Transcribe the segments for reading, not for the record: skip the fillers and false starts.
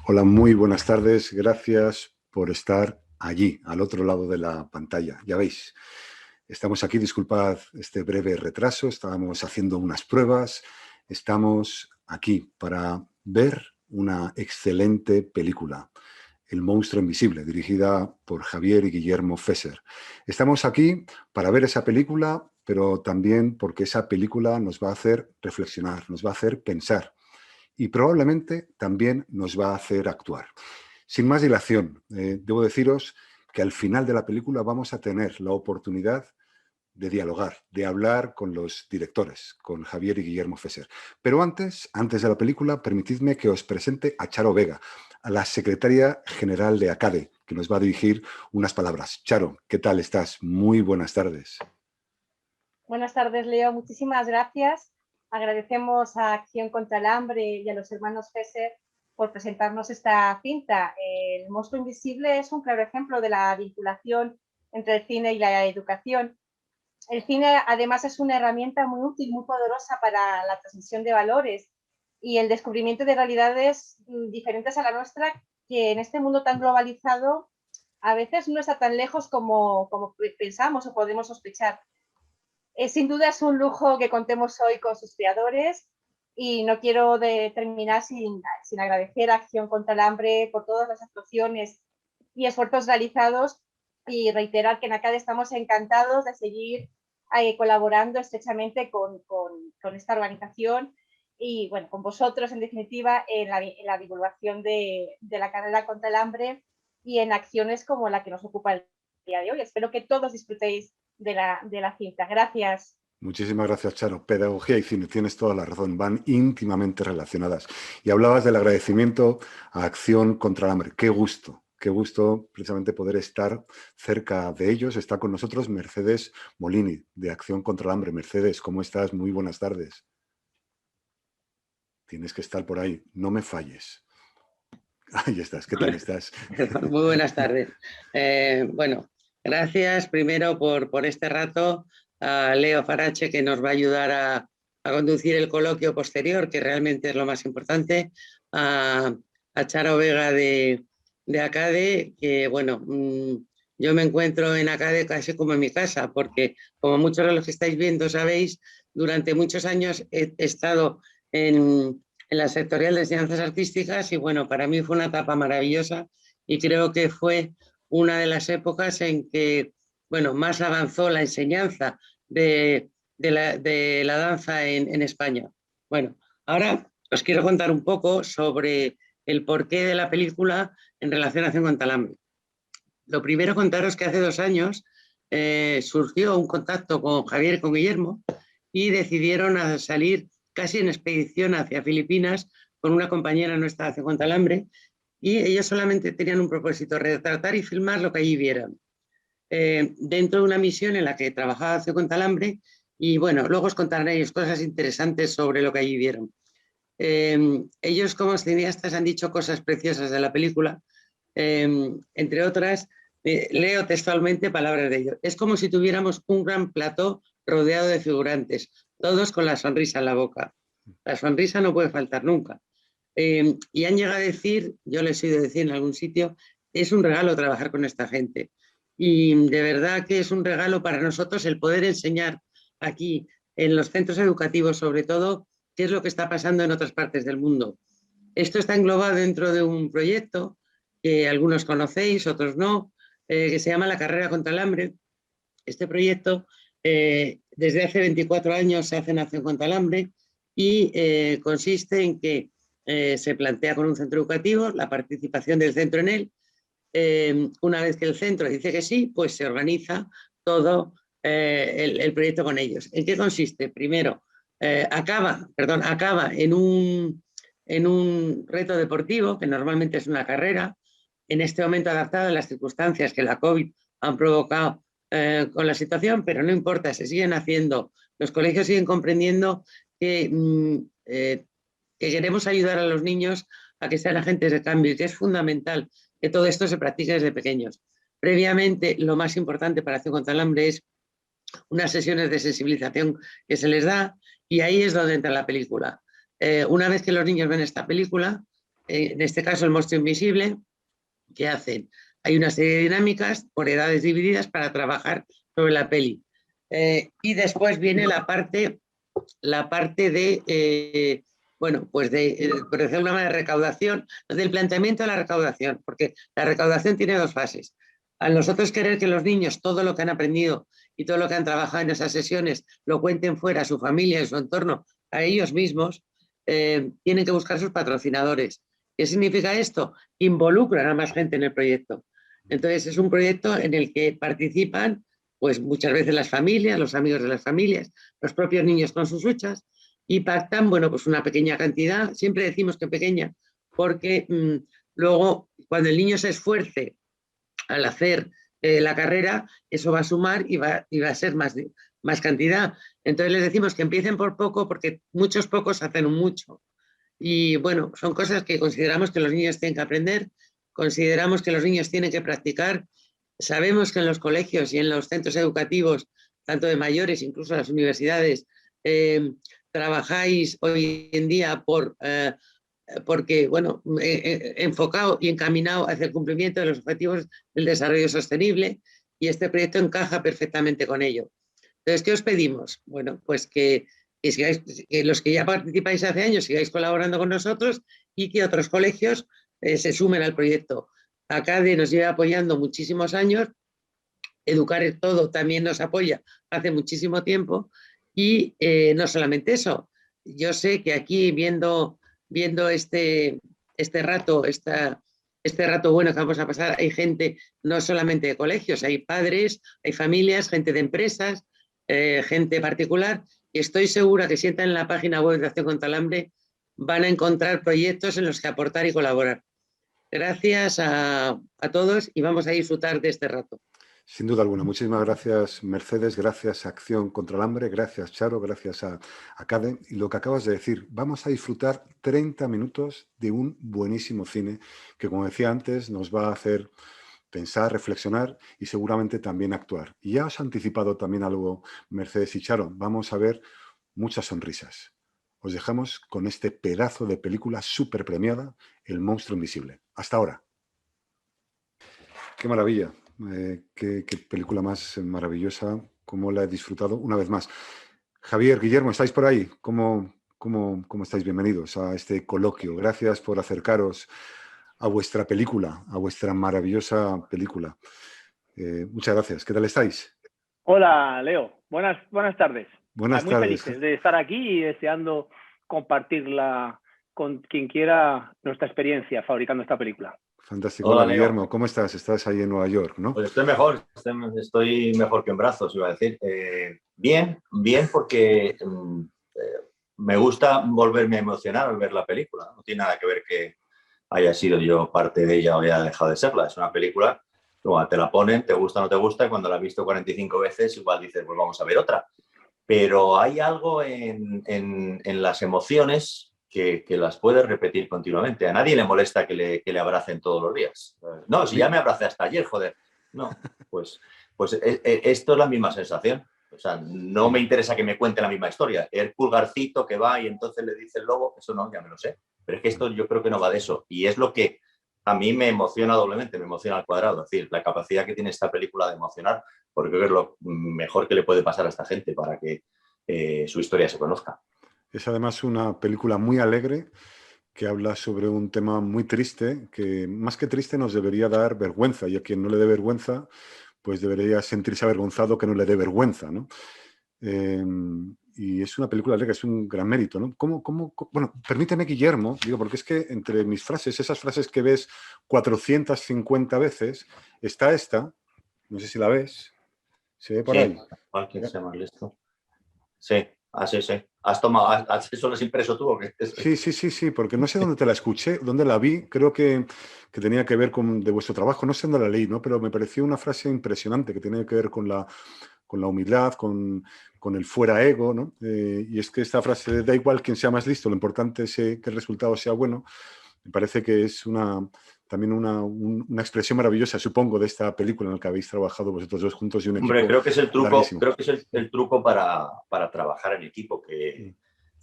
Hola, muy buenas tardes. Gracias por estar allí, al otro lado de la pantalla. Ya veis, estamos aquí, disculpad este breve retraso, estábamos haciendo unas pruebas, estamos aquí para ver una excelente película, El monstruo invisible, dirigida por Javier y Guillermo Fesser. Estamos aquí para ver esa película, pero también porque esa película nos va a hacer reflexionar, nos va a hacer pensar y probablemente también nos va a hacer actuar. Sin más dilación, debo deciros que al final de la película vamos a tener la oportunidad de dialogar, de hablar con los directores, con Javier y Guillermo Fesser. Pero antes de la película, permitidme que os presente a Charo Vega, a la secretaria general de ACADE, que nos va a dirigir unas palabras. Charo, ¿qué tal estás? Muy buenas tardes. Buenas tardes, Leo. Muchísimas gracias. Agradecemos a Acción contra el Hambre y a los hermanos Fesser por presentarnos esta cinta. El monstruo invisible es un claro ejemplo de la vinculación entre el cine y la educación. El cine, además, es una herramienta muy útil, muy poderosa para la transmisión de valores y el descubrimiento de realidades diferentes a la nuestra, que en este mundo tan globalizado a veces no está tan lejos como pensamos o podemos sospechar. Sin duda es un lujo que contemos hoy con sus creadores y no quiero terminar sin agradecer a Acción contra el Hambre por todas las actuaciones y esfuerzos realizados y reiterar que en ACADE estamos encantados de seguir colaborando estrechamente con esta organización y bueno, con vosotros en definitiva en la divulgación de la carrera contra el hambre y en acciones como la que nos ocupa el día de hoy. Espero que todos disfrutéis de la cinta. Gracias. Muchísimas gracias, Charo. Pedagogía y cine, tienes toda la razón, van íntimamente relacionadas. Y hablabas del agradecimiento a Acción contra el Hambre. Qué gusto precisamente poder estar cerca de ellos. Está con nosotros Mercedes Molini, de Acción contra el Hambre. Mercedes, ¿cómo estás? Muy buenas tardes. Tienes que estar por ahí, no me falles. Ahí estás, ¿qué tal Hola. estás? Muy buenas tardes. Bueno, gracias primero por este rato a Leo Farache, que nos va a ayudar a conducir el coloquio posterior, que realmente es lo más importante, a Charo Vega de ACADE, que bueno, yo me encuentro en ACADE casi como en mi casa, porque como muchos de los que estáis viendo sabéis, durante muchos años he estado en la sectorial de enseñanzas artísticas y bueno, para mí fue una etapa maravillosa y creo que fue una de las épocas en que, bueno, más avanzó la enseñanza de la danza en España. Bueno, ahora os quiero contar un poco sobre el porqué de la película en relación a Acción contra el Hambre. Lo primero, contaros que hace 2 años surgió un contacto con Javier y con Guillermo y decidieron a salir casi en expedición hacia Filipinas con una compañera nuestra de Acción contra el Hambre, y ellos solamente tenían un propósito: retratar y filmar lo que allí vieran, dentro de una misión en la que trabajaba Acción contra el Hambre. Y bueno, luego os contarán ellos cosas interesantes sobre lo que allí vieron. Ellos, como cineastas, han dicho cosas preciosas de la película, entre otras, leo textualmente palabras de ellos: es como si tuviéramos un gran plató rodeado de figurantes, todos con la sonrisa en la boca. La sonrisa no puede faltar nunca. Y han llegado a decir, yo les he oído decir en algún sitio, es un regalo trabajar con esta gente. Y de verdad que es un regalo para nosotros el poder enseñar aquí en los centros educativos, sobre todo, qué es lo que está pasando en otras partes del mundo. Esto está englobado dentro de un proyecto que algunos conocéis, otros no, que se llama La Carrera contra el Hambre. Este proyecto, desde hace 24 años se hace en Acción contra el Hambre y consiste en que se plantea con un centro educativo la participación del centro en él. Una vez que el centro dice que sí, pues se organiza todo el proyecto con ellos. ¿En qué consiste? Primero, acaba en un reto deportivo, que normalmente es una carrera, en este momento adaptada a las circunstancias que la COVID han provocado con la situación, pero no importa, se siguen haciendo. Los colegios siguen comprendiendo que queremos ayudar a los niños a que sean agentes de cambio y que es fundamental que todo esto se practique desde pequeños. Previamente, lo más importante para Acción contra el Hambre es unas sesiones de sensibilización que se les da, y ahí es donde entra la película. Una vez que los niños ven esta película, en este caso el monstruo invisible, que hacen. Hay una serie de dinámicas por edades divididas para trabajar sobre la peli. Y después viene la parte de, bueno, pues por decirlo de una manera, recaudación, del planteamiento de la recaudación, porque la recaudación tiene dos fases. Al nosotros querer que los niños todo lo que han aprendido y todo lo que han trabajado en esas sesiones lo cuenten fuera a su familia, a su entorno, a ellos mismos, tienen que buscar sus patrocinadores. ¿Qué significa esto? Involucran a más gente en el proyecto. Entonces es un proyecto en el que participan pues muchas veces las familias, los amigos de las familias, los propios niños con sus luchas y pactan, bueno, pues una pequeña cantidad, siempre decimos que pequeña, porque luego cuando el niño se esfuerce al hacer la carrera, eso va a sumar y va a ser más cantidad. Entonces les decimos que empiecen por poco porque muchos pocos hacen un mucho. Y bueno, son cosas que consideramos que los niños tienen que aprender, consideramos que los niños tienen que practicar. Sabemos que en los colegios y en los centros educativos, tanto de mayores, incluso las universidades, trabajáis hoy en día porque, bueno, enfocado y encaminado hacia el cumplimiento de los objetivos del desarrollo sostenible y este proyecto encaja perfectamente con ello. Entonces, ¿qué os pedimos? Bueno, pues que los que ya participáis hace años sigáis colaborando con nosotros y que otros colegios se sumen al proyecto. ACADE nos lleva apoyando muchísimos años, Educar el Todo también nos apoya hace muchísimo tiempo y no solamente eso, yo sé que aquí viendo este rato bueno que vamos a pasar, hay gente no solamente de colegios, hay padres, hay familias, gente de empresas, gente particular, y estoy segura que si entran en la página web de Acción contra el Hambre van a encontrar proyectos en los que aportar y colaborar. Gracias a todos y vamos a disfrutar de este rato. Sin duda alguna. Muchísimas gracias, Mercedes. Gracias a Acción contra el Hambre. Gracias, Charo. Gracias a CADE. Y lo que acabas de decir, vamos a disfrutar 30 minutos de un buenísimo cine que, como decía antes, nos va a hacer pensar, reflexionar y seguramente también actuar. Y ya os he anticipado también algo, Mercedes y Charo. Vamos a ver muchas sonrisas. Os dejamos con este pedazo de película súper premiada, El monstruo invisible. Hasta ahora. Qué maravilla. Qué película más maravillosa, cómo la he disfrutado una vez más. Javier, Guillermo, ¿estáis por ahí? ¿Cómo estáis? Bienvenidos a este coloquio. Gracias por acercaros a vuestra película, a vuestra maravillosa película. Muchas gracias. ¿Qué tal estáis? Hola, Leo. Buenas tardes. Buenas muy tardes. Felices de estar aquí y deseando compartirla con quien quiera nuestra experiencia fabricando esta película. Fantástico. Hola, Guillermo, ¿cómo estás? Estás ahí en Nueva York, ¿no? Pues estoy mejor que en brazos, iba a decir. Bien porque me gusta volverme a emocionar al ver la película. No tiene nada que ver que haya sido yo parte de ella o haya dejado de serla. Es una película, bueno, te la ponen, te gusta o no te gusta, y cuando la has visto 45 veces igual dices, pues vamos a ver otra. Pero hay algo en las emociones que las puedes repetir continuamente. A nadie le molesta que le abracen todos los días. No, si ya me abracé hasta ayer, joder. No, pues esto es la misma sensación. O sea, no me interesa que me cuente la misma historia. El pulgarcito que va y entonces le dice el lobo, eso no, ya me lo sé. Pero es que esto yo creo que no va de eso. Y es lo que a mí me emociona doblemente, me emociona al cuadrado. Es decir, la capacidad que tiene esta película de emocionar, porque creo que es lo mejor que le puede pasar a esta gente para que su historia se conozca. Es además una película muy alegre que habla sobre un tema muy triste, que más que triste nos debería dar vergüenza, y a quien no le dé vergüenza, pues debería sentirse avergonzado que no le dé vergüenza, ¿no? Y es una película alegre, es un gran mérito, ¿no? Bueno, permíteme, Guillermo, digo, porque es que entre mis frases, esas frases que ves 450 veces, está esta, no sé si la ves, se ve por ahí. ¿Quién sea más listo? Sí. Sí. ¿Has tomado, eso lo has impreso tú o qué? Sí, porque no sé dónde te la escuché, dónde la vi, creo que tenía que ver con de vuestro trabajo, no sé dónde la leí, ¿no? Pero me pareció una frase impresionante que tenía que ver con la humildad, con el fuera ego, ¿no? Y es que esta frase de da igual quién sea más listo, lo importante es que el resultado sea bueno, me parece que es también una expresión maravillosa, supongo, de esta película en la que habéis trabajado vosotros dos juntos y un equipo. Hombre, creo que es el truco, larguísimo. Creo que es el truco para trabajar en equipo, que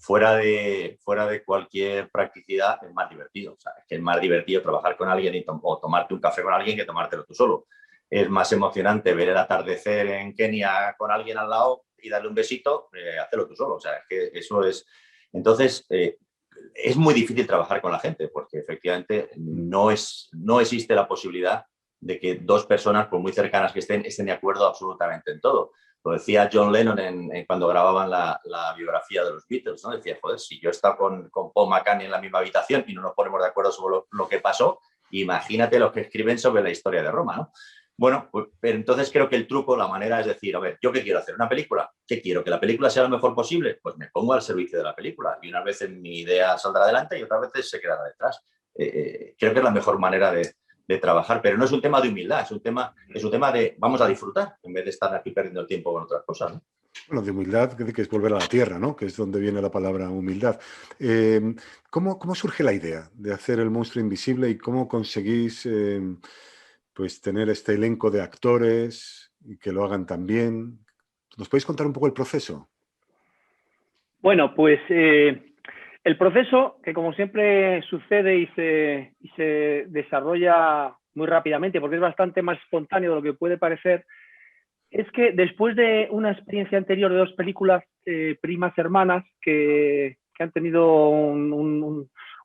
fuera de cualquier practicidad es más divertido. O sea, es que es más divertido trabajar con alguien o tomarte un café con alguien que tomártelo tú solo. Es más emocionante ver el atardecer en Kenia con alguien al lado y darle un besito, hacerlo tú solo. O sea, es que eso es... Entonces, es muy difícil trabajar con la gente porque efectivamente no existe la posibilidad de que dos personas, por muy cercanas que estén de acuerdo absolutamente en todo. Lo decía John Lennon cuando grababan la biografía de los Beatles, ¿no? Decía, joder, si yo he estado con Paul McCartney en la misma habitación y no nos ponemos de acuerdo sobre lo que pasó, imagínate los que escriben sobre la historia de Roma, ¿no? Bueno, pues, pero entonces creo que el truco, la manera es decir, a ver, ¿yo qué quiero hacer? ¿Una película? ¿Qué quiero? ¿Que la película sea lo mejor posible? Pues me pongo al servicio de la película y unas veces mi idea saldrá adelante y otras veces se quedará detrás. Creo que es la mejor manera de trabajar, pero no es un tema de humildad, es un tema de vamos a disfrutar en vez de estar aquí perdiendo el tiempo con otras cosas, ¿no? Bueno, de humildad, que es volver a la tierra, ¿no? Que es donde viene la palabra humildad. ¿Cómo surge la idea de hacer El monstruo invisible y cómo conseguís pues tener este elenco de actores y que lo hagan tan bien? ¿Nos podéis contar un poco el proceso? Bueno, pues el proceso, que como siempre sucede y se desarrolla muy rápidamente, porque es bastante más espontáneo de lo que puede parecer, es que después de una experiencia anterior de 2 películas primas hermanas que han tenido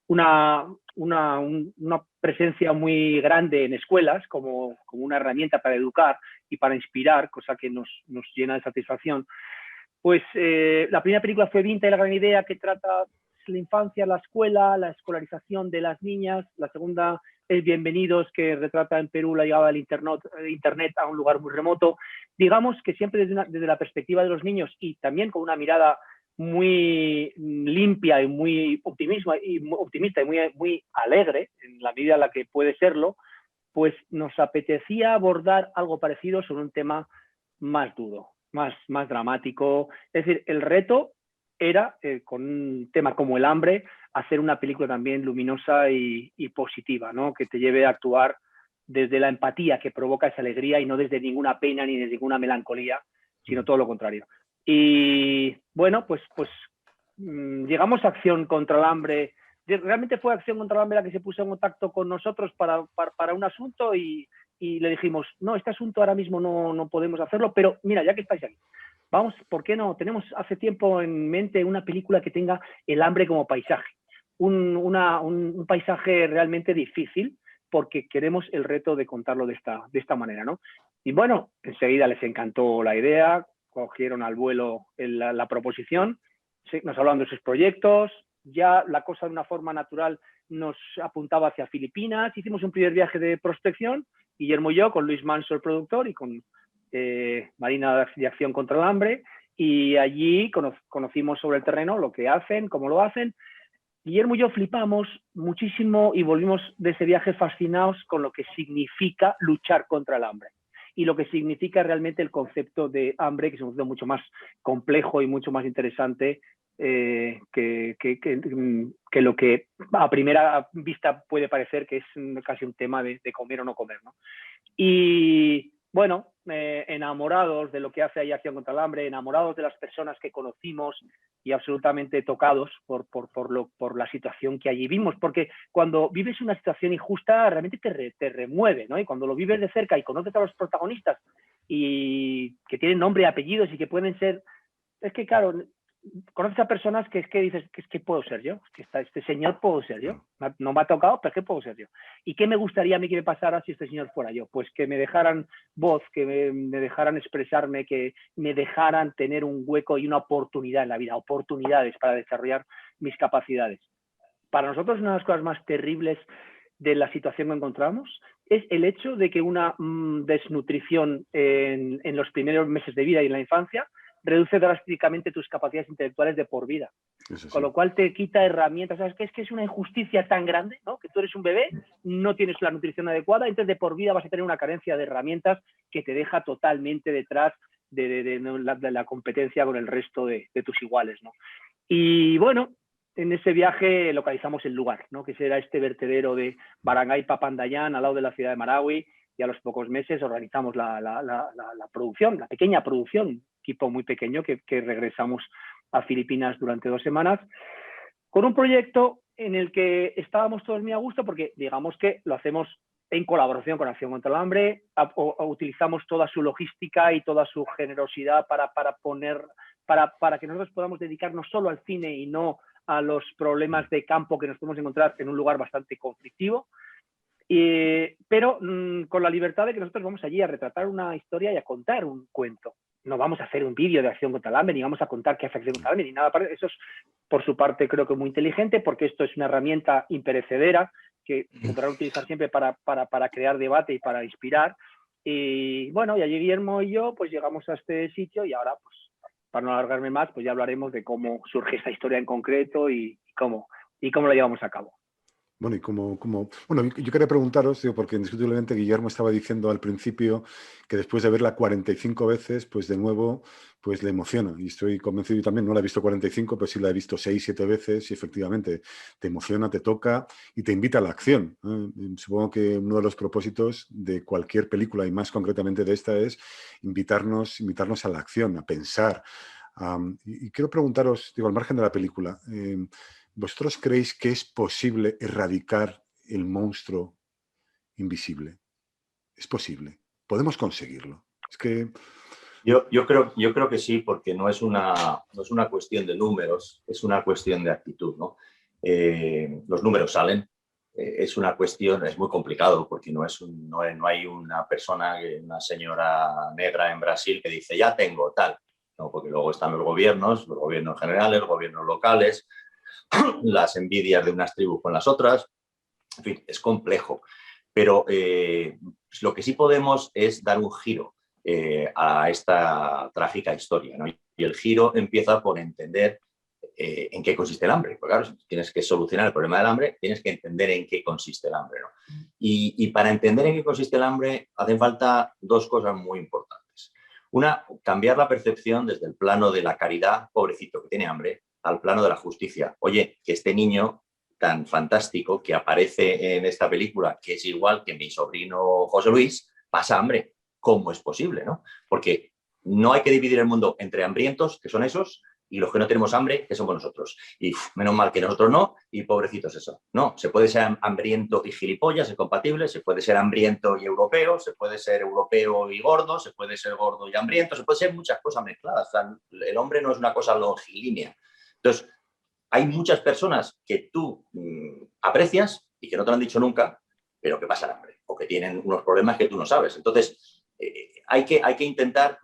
una presencia muy grande en escuelas como una herramienta para educar y para inspirar, cosa que nos llena de satisfacción, pues la primera película fue Vinta y la gran idea, que trata la infancia, la escuela, la escolarización de las niñas. La segunda es Bienvenidos, que retrata en Perú la llegada del internet a un lugar muy remoto. Digamos que siempre desde la perspectiva de los niños y también con una mirada muy limpia y muy optimista y muy alegre, en la medida en la que puede serlo, pues nos apetecía abordar algo parecido sobre un tema más duro, más dramático. Es decir, el reto era, con un tema como el hambre, hacer una película también luminosa y positiva, ¿no? Que te lleve a actuar desde la empatía que provoca esa alegría y no desde ninguna pena ni desde ninguna melancolía, sino todo lo contrario. Y bueno, pues llegamos a Acción contra el Hambre. Realmente fue Acción contra el Hambre la que se puso en contacto con nosotros para un asunto y le dijimos, no, este asunto ahora mismo no podemos hacerlo, pero mira, ya que estáis aquí, vamos, ¿por qué no? Tenemos hace tiempo en mente una película que tenga el hambre como paisaje, un paisaje realmente difícil, porque queremos el reto de contarlo de esta manera, ¿no? Y bueno, enseguida les encantó la idea, cogieron al vuelo la proposición, nos hablaban de sus proyectos, ya la cosa de una forma natural nos apuntaba hacia Filipinas, hicimos un primer viaje de prospección, Guillermo y yo, con Luis Manso, el productor, y con Marina de Acción contra el Hambre, y allí conocimos sobre el terreno lo que hacen, cómo lo hacen. Guillermo y yo flipamos muchísimo y volvimos de ese viaje fascinados con lo que significa luchar contra el hambre y lo que significa realmente el concepto de hambre, que es un concepto mucho más complejo y mucho más interesante que lo que a primera vista puede parecer que es casi un tema de comer o no comer, ¿no? Y bueno, enamorados de lo que hace ahí Acción contra el Hambre, enamorados de las personas que conocimos y absolutamente tocados por la situación que allí vimos, porque cuando vives una situación injusta realmente te remueve, ¿no? Y cuando lo vives de cerca y conoces a los protagonistas y que tienen nombre y apellidos y que pueden ser, es que claro, conoces a personas que dices, que es que puedo ser yo, es que este señor puedo ser yo, no me ha tocado, pero es que puedo ser yo. ¿Y qué me gustaría a mí que me pasara si este señor fuera yo? Pues que me dejaran voz, que me dejaran expresarme, que me dejaran tener un hueco y una oportunidad en la vida, oportunidades para desarrollar mis capacidades. Para nosotros una de las cosas más terribles de la situación que encontramos es el hecho de que una desnutrición en los primeros meses de vida y en la infancia reduce drásticamente tus capacidades intelectuales de por vida. Sí. Con lo cual te quita herramientas. ¿Sabes qué? Es que es una injusticia tan grande, ¿no? Que tú eres un bebé, no tienes la nutrición adecuada, entonces de por vida vas a tener una carencia de herramientas que te deja totalmente detrás de la competencia con el resto de tus iguales, ¿no? Y bueno, en ese viaje localizamos el lugar, ¿no? Que será este vertedero de Barangay Papandayán, al lado de la ciudad de Marawi, y a los pocos meses organizamos la producción, la pequeña producción, equipo muy pequeño que regresamos a Filipinas durante 2 semanas, con un proyecto en el que estábamos todos muy a gusto porque digamos que lo hacemos en colaboración con Acción contra el Hambre, utilizamos toda su logística y toda su generosidad para que nosotros podamos dedicarnos solo al cine y no a los problemas de campo que nos podemos encontrar en un lugar bastante conflictivo. Pero con la libertad de que nosotros vamos allí a retratar una historia y a contar un cuento. No vamos a hacer un vídeo de Acción contra el Hambre, ni vamos a contar qué hace Acción contra el Hambre, ni nada. Eso es, por su parte, creo que muy inteligente, porque esto es una herramienta imperecedera que se podrá utilizar siempre para crear debate y para inspirar. Y bueno, y allí Guillermo y yo pues llegamos a este sitio y ahora, pues para no alargarme más, pues ya hablaremos de cómo surge esta historia en concreto y cómo la llevamos a cabo. Bueno, y bueno, yo quería preguntaros, digo, porque indiscutiblemente Guillermo estaba diciendo al principio que después de verla 45 veces, pues de nuevo, pues le emociona. Y estoy convencido, yo también no la he visto 45, pero sí la he visto 6, 7 veces y efectivamente te emociona, te toca y te invita a la acción. Supongo que uno de los propósitos de cualquier película, y más concretamente de esta, es invitarnos a la acción, a pensar. Y quiero preguntaros, digo, al margen de la película, ¿vosotros creéis que es posible erradicar el monstruo invisible? Es posible. Podemos conseguirlo. Es que... Yo creo que sí, porque no es una cuestión de números, es una cuestión de actitud, ¿no? Los números salen. Es una cuestión, es muy complicado, porque no hay una persona, una señora negra en Brasil que dice, ya tengo tal. No, porque luego están los gobiernos generales, los gobiernos locales, las envidias de unas tribus con las otras, en fin, es complejo. Pero lo que sí podemos es dar un giro a esta trágica historia, ¿no? Y el giro empieza por entender en qué consiste el hambre. Porque claro, si tienes que solucionar el problema del hambre, tienes que entender en qué consiste el hambre, ¿no? Y para entender en qué consiste el hambre hacen falta 2 cosas muy importantes. Una, cambiar la percepción desde el plano de la caridad, pobrecito que tiene hambre, al plano de la justicia. Oye, que este niño tan fantástico que aparece en esta película, que es igual que mi sobrino José Luis, pasa hambre. ¿Cómo es posible, no? Porque no hay que dividir el mundo entre hambrientos, que son esos, y los que no tenemos hambre, que somos nosotros. Y menos mal que nosotros no, y pobrecitos eso. No, se puede ser hambriento y gilipollas, es compatible, se puede ser hambriento y europeo, se puede ser europeo y gordo, se puede ser gordo y hambriento, se puede ser muchas cosas mezcladas. O sea, el hombre no es una cosa longilínea. Entonces, hay muchas personas que tú aprecias y que no te lo han dicho nunca, pero que pasan hambre o que tienen unos problemas que tú no sabes. Entonces, hay que intentar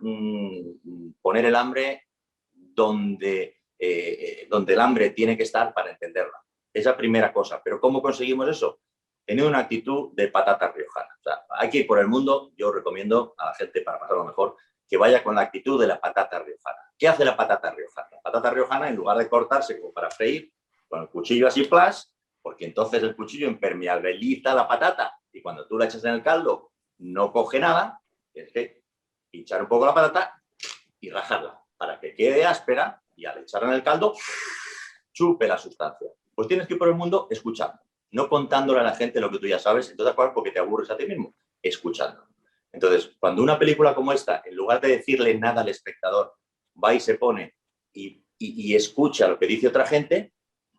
poner el hambre donde el hambre tiene que estar para entenderla. Esa primera cosa. Pero ¿cómo conseguimos eso? Tener una actitud de patata riojana. O sea, hay que ir por el mundo. Yo recomiendo a la gente, para pasarlo mejor, que vaya con la actitud de la patata riojana. ¿Qué hace la patata riojana? La patata riojana, en lugar de cortarse como para freír, con el cuchillo así plas, porque entonces el cuchillo impermeabiliza la patata y cuando tú la echas en el caldo no coge nada, tienes que pinchar un poco la patata y rajarla para que quede áspera y al echarla en el caldo chupe la sustancia. Pues tienes que ir por el mundo escuchando, no contándole a la gente lo que tú ya sabes, entonces porque te aburres a ti mismo, escuchando. Entonces, cuando una película como esta, en lugar de decirle nada al espectador, va y se pone y escucha lo que dice otra gente,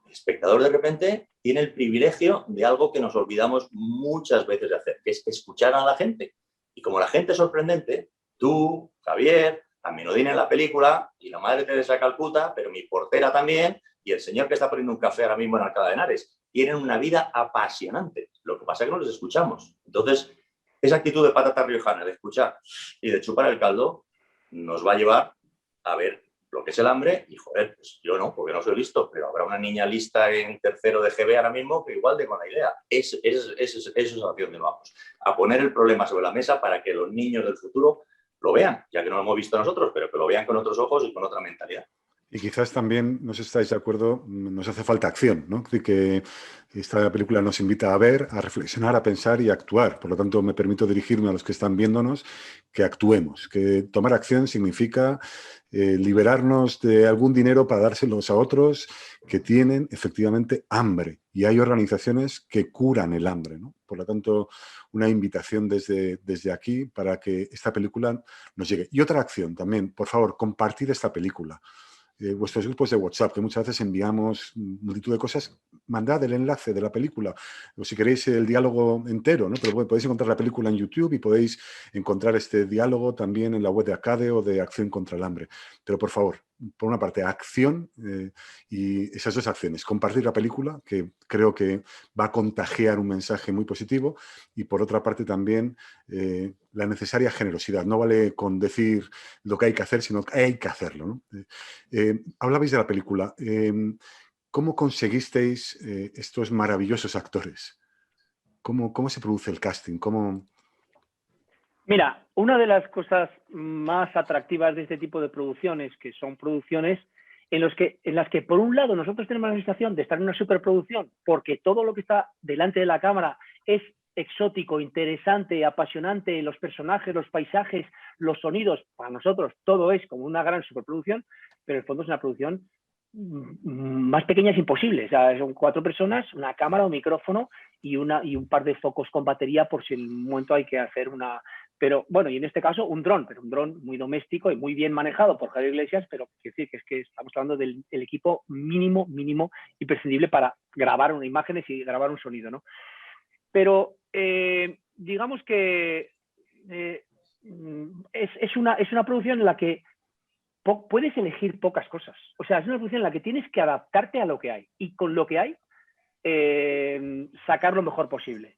el espectador de repente tiene el privilegio de algo que nos olvidamos muchas veces de hacer, que es escuchar a la gente. Y como la gente es sorprendente, tú, Javier, también Odín en la película, y la Madre Teresa de Calcuta, pero mi portera también, y el señor que está poniendo un café ahora mismo en Alcalá de Henares, tienen una vida apasionante. Lo que pasa es que no les escuchamos. Entonces, esa actitud de patata riojana, de escuchar y de chupar el caldo, nos va a llevar a ver lo que es el hambre. Y, joder, pues yo no, porque no soy listo, pero habrá una niña lista en tercero de GB ahora mismo que igual de con la idea. Eso es hacia donde vamos. A poner el problema sobre la mesa para que los niños del futuro lo vean, ya que no lo hemos visto nosotros, pero que lo vean con otros ojos y con otra mentalidad. Y quizás también, no sé si estáis de acuerdo, nos hace falta acción, ¿no? Que esta película nos invita a ver, a reflexionar, a pensar y a actuar. Por lo tanto, me permito dirigirme a los que están viéndonos, que actuemos, que tomar acción significa liberarnos de algún dinero para dárselos a otros que tienen efectivamente hambre. Y hay organizaciones que curan el hambre, ¿no? Por lo tanto, una invitación desde aquí para que esta película nos llegue. Y otra acción también, por favor, compartir esta película. vuestros grupos de WhatsApp, que muchas veces enviamos multitud de cosas. Mandad el enlace de la película, o si queréis el diálogo entero, ¿no? Pero bueno, podéis encontrar la película en YouTube y podéis encontrar este diálogo también en la web de ACADE o de Acción contra el Hambre. Pero por favor, por una parte, acción y esas dos acciones. Compartir la película, que creo que va a contagiar un mensaje muy positivo, y por otra parte también la necesaria generosidad. No vale con decir lo que hay que hacer, sino que hay que hacerlo, ¿no? Hablabais de la película. ¿Cómo conseguisteis estos maravillosos actores? ¿Cómo se produce el casting? Mira, una de las cosas más atractivas de este tipo de producciones, que son producciones en las que por un lado nosotros tenemos la sensación de estar en una superproducción, porque todo lo que está delante de la cámara es exótico, interesante, apasionante, los personajes, los paisajes, los sonidos, para nosotros todo es como una gran superproducción, pero en el fondo es una producción más pequeña es imposible. O sea, son 4 personas, una cámara, un micrófono y un par de focos con batería por si en un momento hay que hacer una... Pero bueno, y en este caso un dron, pero un dron muy doméstico y muy bien manejado por Javier Iglesias, pero quiero decir que estamos hablando del equipo mínimo imprescindible para grabar unas imágenes y grabar un sonido, ¿no? Pero digamos que es una producción en la que puedes elegir pocas cosas. O sea, es una producción en la que tienes que adaptarte a lo que hay y con lo que hay sacar lo mejor posible.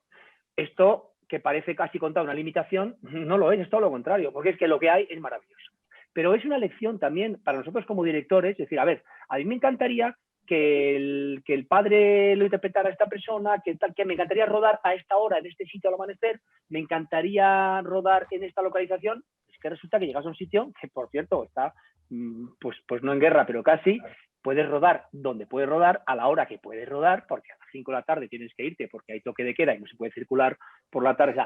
Esto, que parece casi contar una limitación, no lo es todo lo contrario, porque es que lo que hay es maravilloso. Pero es una lección también para nosotros como directores, es decir, a ver, a mí me encantaría que el padre lo interpretara a esta persona, que me encantaría rodar a esta hora, en este sitio al amanecer, me encantaría rodar en esta localización. Es que resulta que llegas a un sitio que, por cierto, está pues no en guerra, pero casi. Puedes rodar donde puedes rodar, a la hora que puedes rodar, porque a las 5 de la tarde tienes que irte porque hay toque de queda y no se puede circular por la tarde.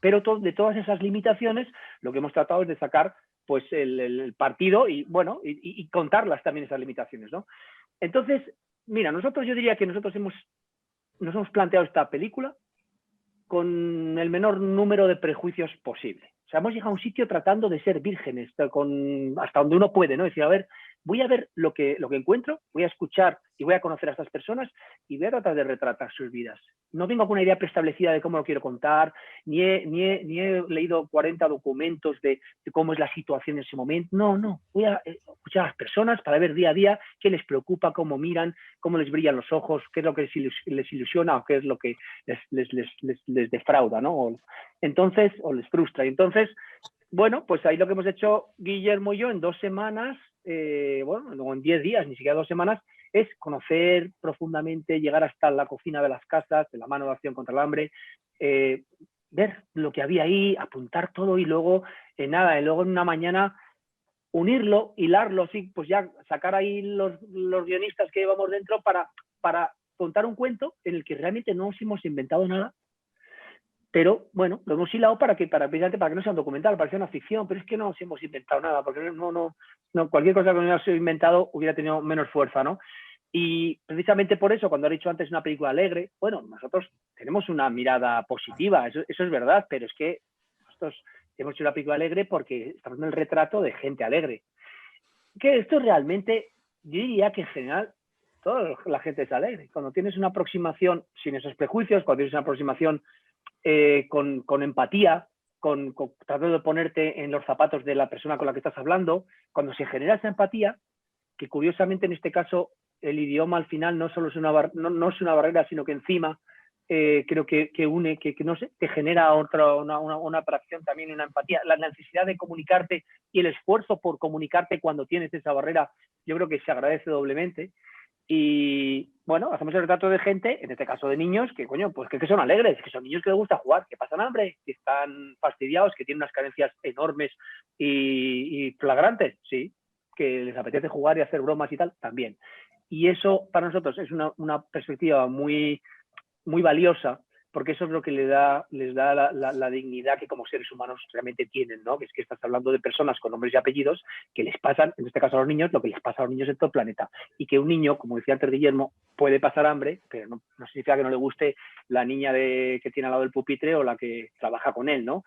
Pero de todas esas limitaciones, lo que hemos tratado es de sacar pues el partido y, bueno, y contarlas también esas limitaciones, ¿no? Entonces, mira, yo diría que nos hemos planteado esta película con el menor número de prejuicios posible. O sea, hemos llegado a un sitio tratando de ser vírgenes, hasta donde uno puede, ¿no? Decir, a ver, voy a ver lo que encuentro, voy a escuchar y voy a conocer a estas personas y voy a tratar de retratar sus vidas. No tengo una idea preestablecida de cómo lo quiero contar, ni he leído 40 documentos de cómo es la situación en ese momento. No. Voy a escuchar a las personas para ver día a día qué les preocupa, cómo miran, cómo les brillan los ojos, qué es lo que les ilusiona o qué es lo que les defrauda, ¿no? O les frustra. Y entonces, bueno, pues ahí lo que hemos hecho Guillermo y yo en 2 semanas, o en 10 días, ni siquiera 2 semanas, es conocer profundamente, llegar hasta la cocina de las casas, de la mano de Acción contra el Hambre, ver lo que había ahí, apuntar todo y luego, luego en una mañana unirlo, hilarlo, así, pues ya sacar ahí los guionistas que llevamos dentro para contar un cuento en el que realmente no nos hemos inventado nada, pero bueno, lo hemos hilado precisamente para que no sea un documental, para que sea una ficción, pero es que no nos hemos inventado nada, porque no, cualquier cosa que no hubiera sido inventado hubiera tenido menos fuerza, ¿no? Y precisamente por eso, cuando he dicho antes una película alegre, bueno, nosotros tenemos una mirada positiva, eso es verdad, pero es que nosotros hemos hecho una película alegre porque estamos en el retrato de gente alegre. Que esto realmente, yo diría que en general toda la gente es alegre. Cuando tienes una aproximación sin esos prejuicios, cuando tienes una aproximación con empatía, tratando de ponerte en los zapatos de la persona con la que estás hablando, cuando se genera esa empatía, que curiosamente en este caso el idioma al final no solo es una barrera, sino que encima creo que une, que no sé, que genera una atracción también, una empatía, la necesidad de comunicarte y el esfuerzo por comunicarte cuando tienes esa barrera, yo creo que se agradece doblemente. Y bueno, hacemos el retrato de gente, en este caso de niños, que coño, pues que son alegres, que son niños que les gusta jugar, que pasan hambre, que están fastidiados, que tienen unas carencias enormes y flagrantes, sí, que les apetece jugar y hacer bromas y tal, también. Y eso para nosotros es una perspectiva muy, muy valiosa, porque eso es lo que les da la dignidad que como seres humanos realmente tienen, ¿no? Que es que estás hablando de personas con nombres y apellidos que les pasan, en este caso a los niños, lo que les pasa a los niños en todo el planeta. Y que un niño, como decía antes Guillermo, puede pasar hambre, pero no significa que no le guste la niña que tiene al lado del pupitre o la que trabaja con él, ¿no?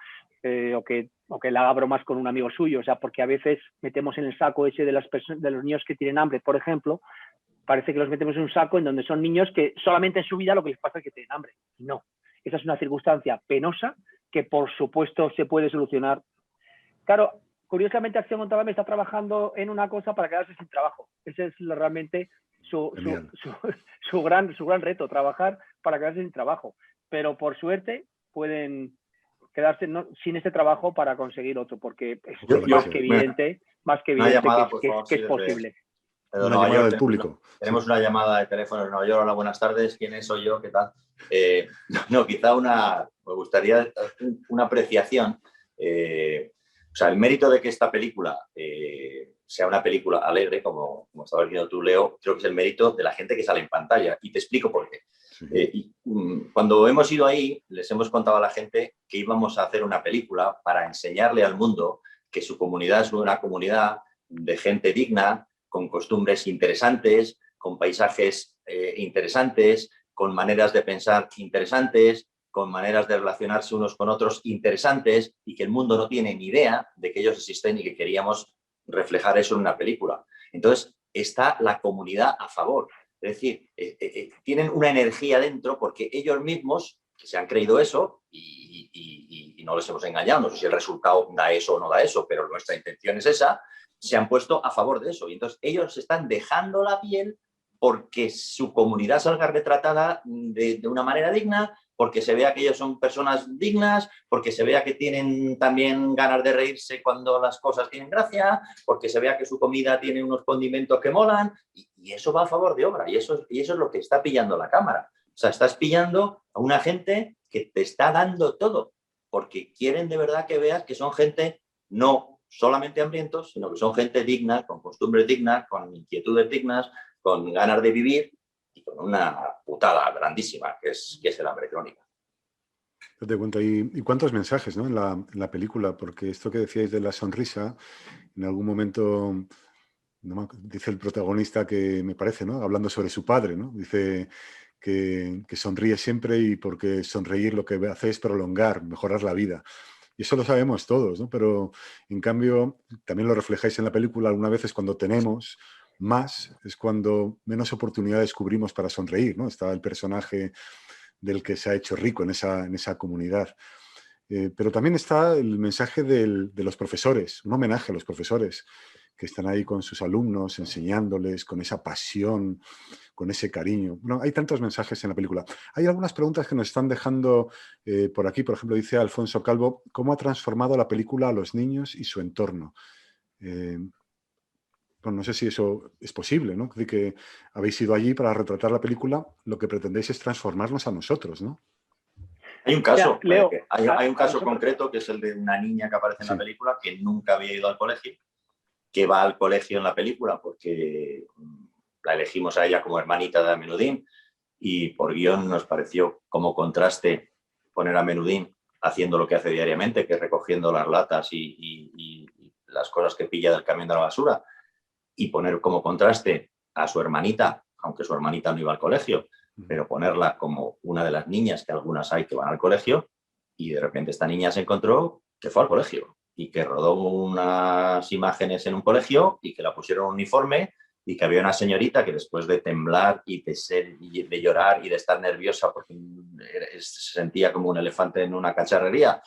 O que le haga bromas con un amigo suyo. O sea, porque a veces metemos en el saco ese de los niños que tienen hambre, por ejemplo, parece que los metemos en un saco en donde son niños que solamente en su vida lo que les pasa es que tienen hambre. No, esa es una circunstancia penosa que por supuesto se puede solucionar. Claro, curiosamente Acción contra el Hambre está trabajando en una cosa para quedarse sin trabajo. Ese es realmente su gran reto, trabajar para quedarse sin trabajo. Pero por suerte pueden quedarse sin este trabajo para conseguir otro, porque es más que evidente que es posible. Una llamada del público. Tenemos una llamada de teléfono de Nueva York. Hola, buenas tardes. ¿Quién es? Soy yo. ¿Qué tal? Quizá me gustaría una apreciación. O sea, el mérito de que esta película sea una película alegre, como estabas diciendo tú, Leo, creo que es el mérito de la gente que sale en pantalla. Y te explico por qué. Sí. Cuando hemos ido ahí, les hemos contado a la gente que íbamos a hacer una película para enseñarle al mundo que su comunidad es una comunidad de gente digna, con costumbres interesantes, con paisajes interesantes, con maneras de pensar interesantes, con maneras de relacionarse unos con otros interesantes, y que el mundo no tiene ni idea de que ellos existen y que queríamos reflejar eso en una película. Entonces, está la comunidad a favor. Es decir, tienen una energía dentro porque ellos mismos, que se han creído eso, y no les hemos engañado, no sé si el resultado da eso o no da eso, pero nuestra intención es esa, se han puesto a favor de eso. Y entonces ellos están dejando la piel porque su comunidad salga retratada de una manera digna, porque se vea que ellos son personas dignas, porque se vea que tienen también ganas de reírse cuando las cosas tienen gracia, porque se vea que su comida tiene unos condimentos que molan, y eso va a favor de obra, y eso es lo que está pillando la cámara. O sea, estás pillando a una gente que te está dando todo, porque quieren de verdad que veas que son gente no solamente hambrientos, sino que son gente digna, con costumbres dignas, con inquietudes dignas, con ganas de vivir y con una putada grandísima que es el hambre crónica. Te cuento, ¿y cuántos mensajes, ¿no? en la película? Porque esto que decíais de la sonrisa, en algún momento dice el protagonista que me parece, ¿no? Hablando sobre su padre, ¿no? Dice que sonríe siempre y porque sonreír lo que hace es prolongar, mejorar la vida. Y eso lo sabemos todos, ¿no? Pero en cambio, también lo reflejáis en la película, algunas veces cuando tenemos más, es cuando menos oportunidades cubrimos para sonreír, ¿no? Está el personaje del que se ha hecho rico en esa comunidad. Pero también está el mensaje de los profesores, un homenaje a los profesores que están ahí con sus alumnos, enseñándoles con esa pasión, con ese cariño. Bueno, hay tantos mensajes en la película. Hay algunas preguntas que nos están dejando por aquí. Por ejemplo, dice Alfonso Calvo, ¿cómo ha transformado la película a los niños y su entorno? Bueno, no sé si eso es posible, ¿no? De que habéis ido allí para retratar la película, lo que pretendéis es transformarnos a nosotros, ¿no? Hay un caso, ya, Leo, hay un caso concreto que es el de una niña que aparece en la película que nunca había ido al colegio, que va al colegio en la película porque la elegimos a ella como hermanita de Amenudín y por guión nos pareció como contraste poner a Amenudín haciendo lo que hace diariamente, que es recogiendo las latas y las cosas que pilla del camión de la basura, y poner como contraste a su hermanita, aunque su hermanita no iba al colegio, pero ponerla como una de las niñas, que algunas hay que van al colegio, y de repente esta niña se encontró que fue al colegio y que rodó unas imágenes en un colegio y que la pusieron un uniforme y que había una señorita que después de temblar y de llorar y de estar nerviosa porque se sentía como un elefante en una cacharrería,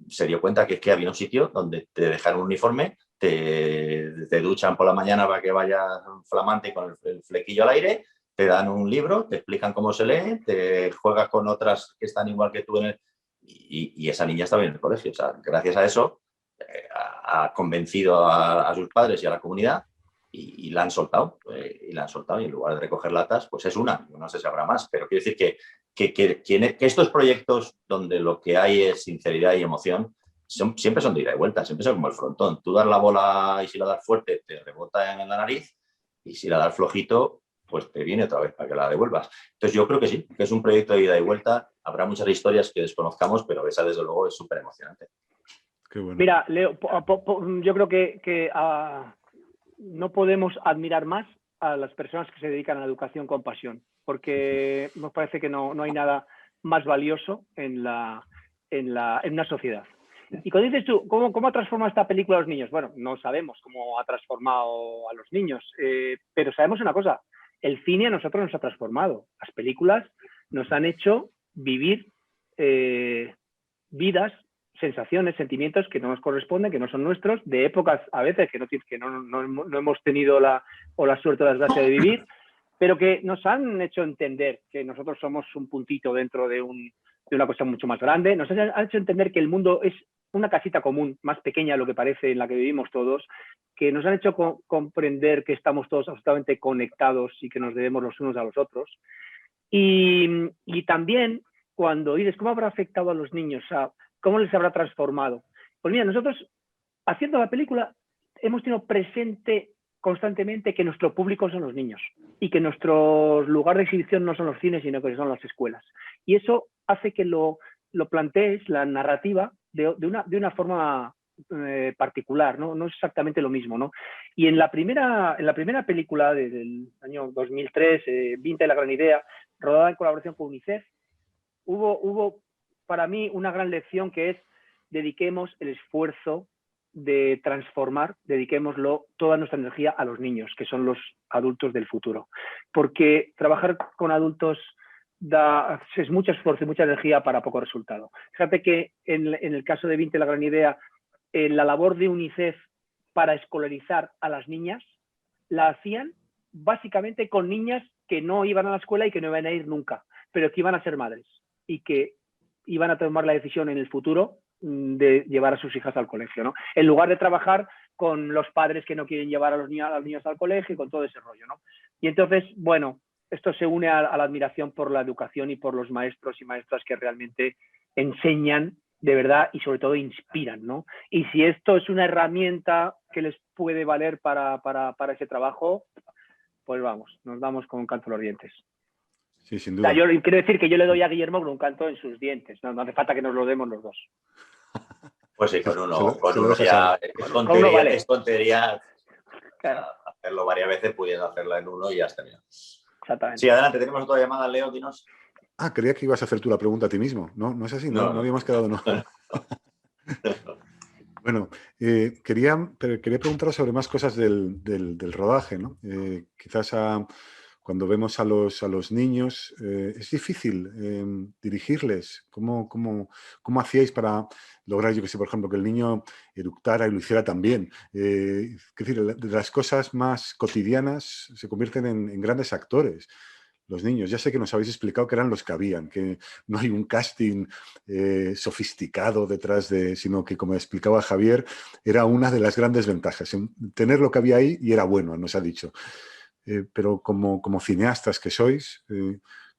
se dio cuenta que es que había un sitio donde te dejan un uniforme, te duchan por la mañana para que vayas flamante con el flequillo al aire, te dan un libro, te explican cómo se lee, te juegas con otras que están igual que tú y esa niña estaba en el colegio. O sea, gracias a eso ha convencido a sus padres y a la comunidad y la han soltado. Y en lugar de recoger latas, pues es una. No sé si habrá más, pero quiero decir que estos proyectos donde lo que hay es sinceridad y emoción, siempre son de ida y vuelta, siempre son como el frontón. Tú das la bola y si la das fuerte te rebota en la nariz y si la das flojito pues te viene otra vez para que la devuelvas. Entonces yo creo que sí, que es un proyecto de ida y vuelta. Habrá muchas historias que desconozcamos, pero esa desde luego es súper emocionante. Qué bueno. Mira, Leo, yo creo que no podemos admirar más a las personas que se dedican a la educación con pasión, porque nos parece que no hay nada más valioso en una sociedad. Y cuando dices tú, ¿cómo ha transformado esta película a los niños? Bueno, no sabemos cómo ha transformado a los niños, pero sabemos una cosa, el cine a nosotros nos ha transformado. Las películas nos han hecho vivir vidas, sensaciones, sentimientos que no nos corresponden, que no son nuestros, de épocas a veces que no hemos tenido la suerte o la desgracia de vivir, pero que nos han hecho entender que nosotros somos un puntito dentro de una cosa mucho más grande, nos han hecho entender que el mundo es una casita común, más pequeña de lo que parece, en la que vivimos todos, que nos han hecho comprender que estamos todos absolutamente conectados y que nos debemos los unos a los otros. Y también cuando dices, ¿cómo habrá afectado a los niños? O sea, ¿cómo les habrá transformado? Pues mira, nosotros, haciendo la película, hemos tenido presente constantemente que nuestro público son los niños y que nuestro lugar de exhibición no son los cines, sino que son las escuelas. Y eso hace que lo plantees, la narrativa, de una forma particular, ¿no? No es exactamente lo mismo, ¿no? Y en la primera película del año 2003, Vinta y la gran idea, rodada en colaboración con UNICEF, hubo para mí una gran lección, que es: dediquemos el esfuerzo de transformar, dediquémoslo toda nuestra energía a los niños, que son los adultos del futuro. Porque trabajar con adultos es mucho esfuerzo y mucha energía para poco resultado. Fíjate que en el caso de Vinta y la gran idea, la labor de UNICEF para escolarizar a las niñas la hacían básicamente con niñas que no iban a la escuela y que no iban a ir nunca, pero que iban a ser madres y que iban a tomar la decisión en el futuro de llevar a sus hijas al colegio, ¿no? En lugar de trabajar con los padres que no quieren llevar a los niños al colegio y con todo ese rollo, ¿no? Y entonces, bueno, esto se une a la admiración por la educación y por los maestros y maestras que realmente enseñan de verdad y sobre todo inspiran, ¿no? Y si esto es una herramienta que les puede valer para ese trabajo, pues vamos, nos damos con un canto en los dientes. Sí, sin duda. O sea, yo quiero decir que yo le doy a Guillermo con un canto en sus dientes, no hace falta que nos lo demos los dos. Pues sí, con uno ya es tontería Claro. hacerlo varias veces, pudiendo hacerlo en uno y ya está bien. Exactamente. Sí, adelante, tenemos otra llamada, Leo, dinos. Ah, creía que ibas a hacer tú la pregunta a ti mismo. No es así, no habíamos quedado, no. Bueno, quería preguntaros sobre más cosas del rodaje, ¿no? Quizás cuando vemos a los niños, es difícil dirigirles. ¿Cómo hacíais para lograr, yo que sé, por ejemplo, que el niño eructara y lo hiciera también? Es decir, de las cosas más cotidianas se convierten en grandes actores. Los niños, ya sé que nos habéis explicado que eran los que habían, que no hay un casting sofisticado detrás sino que, como explicaba Javier, era una de las grandes ventajas. Tener lo que había ahí y era bueno, nos ha dicho. Pero como cineastas que sois,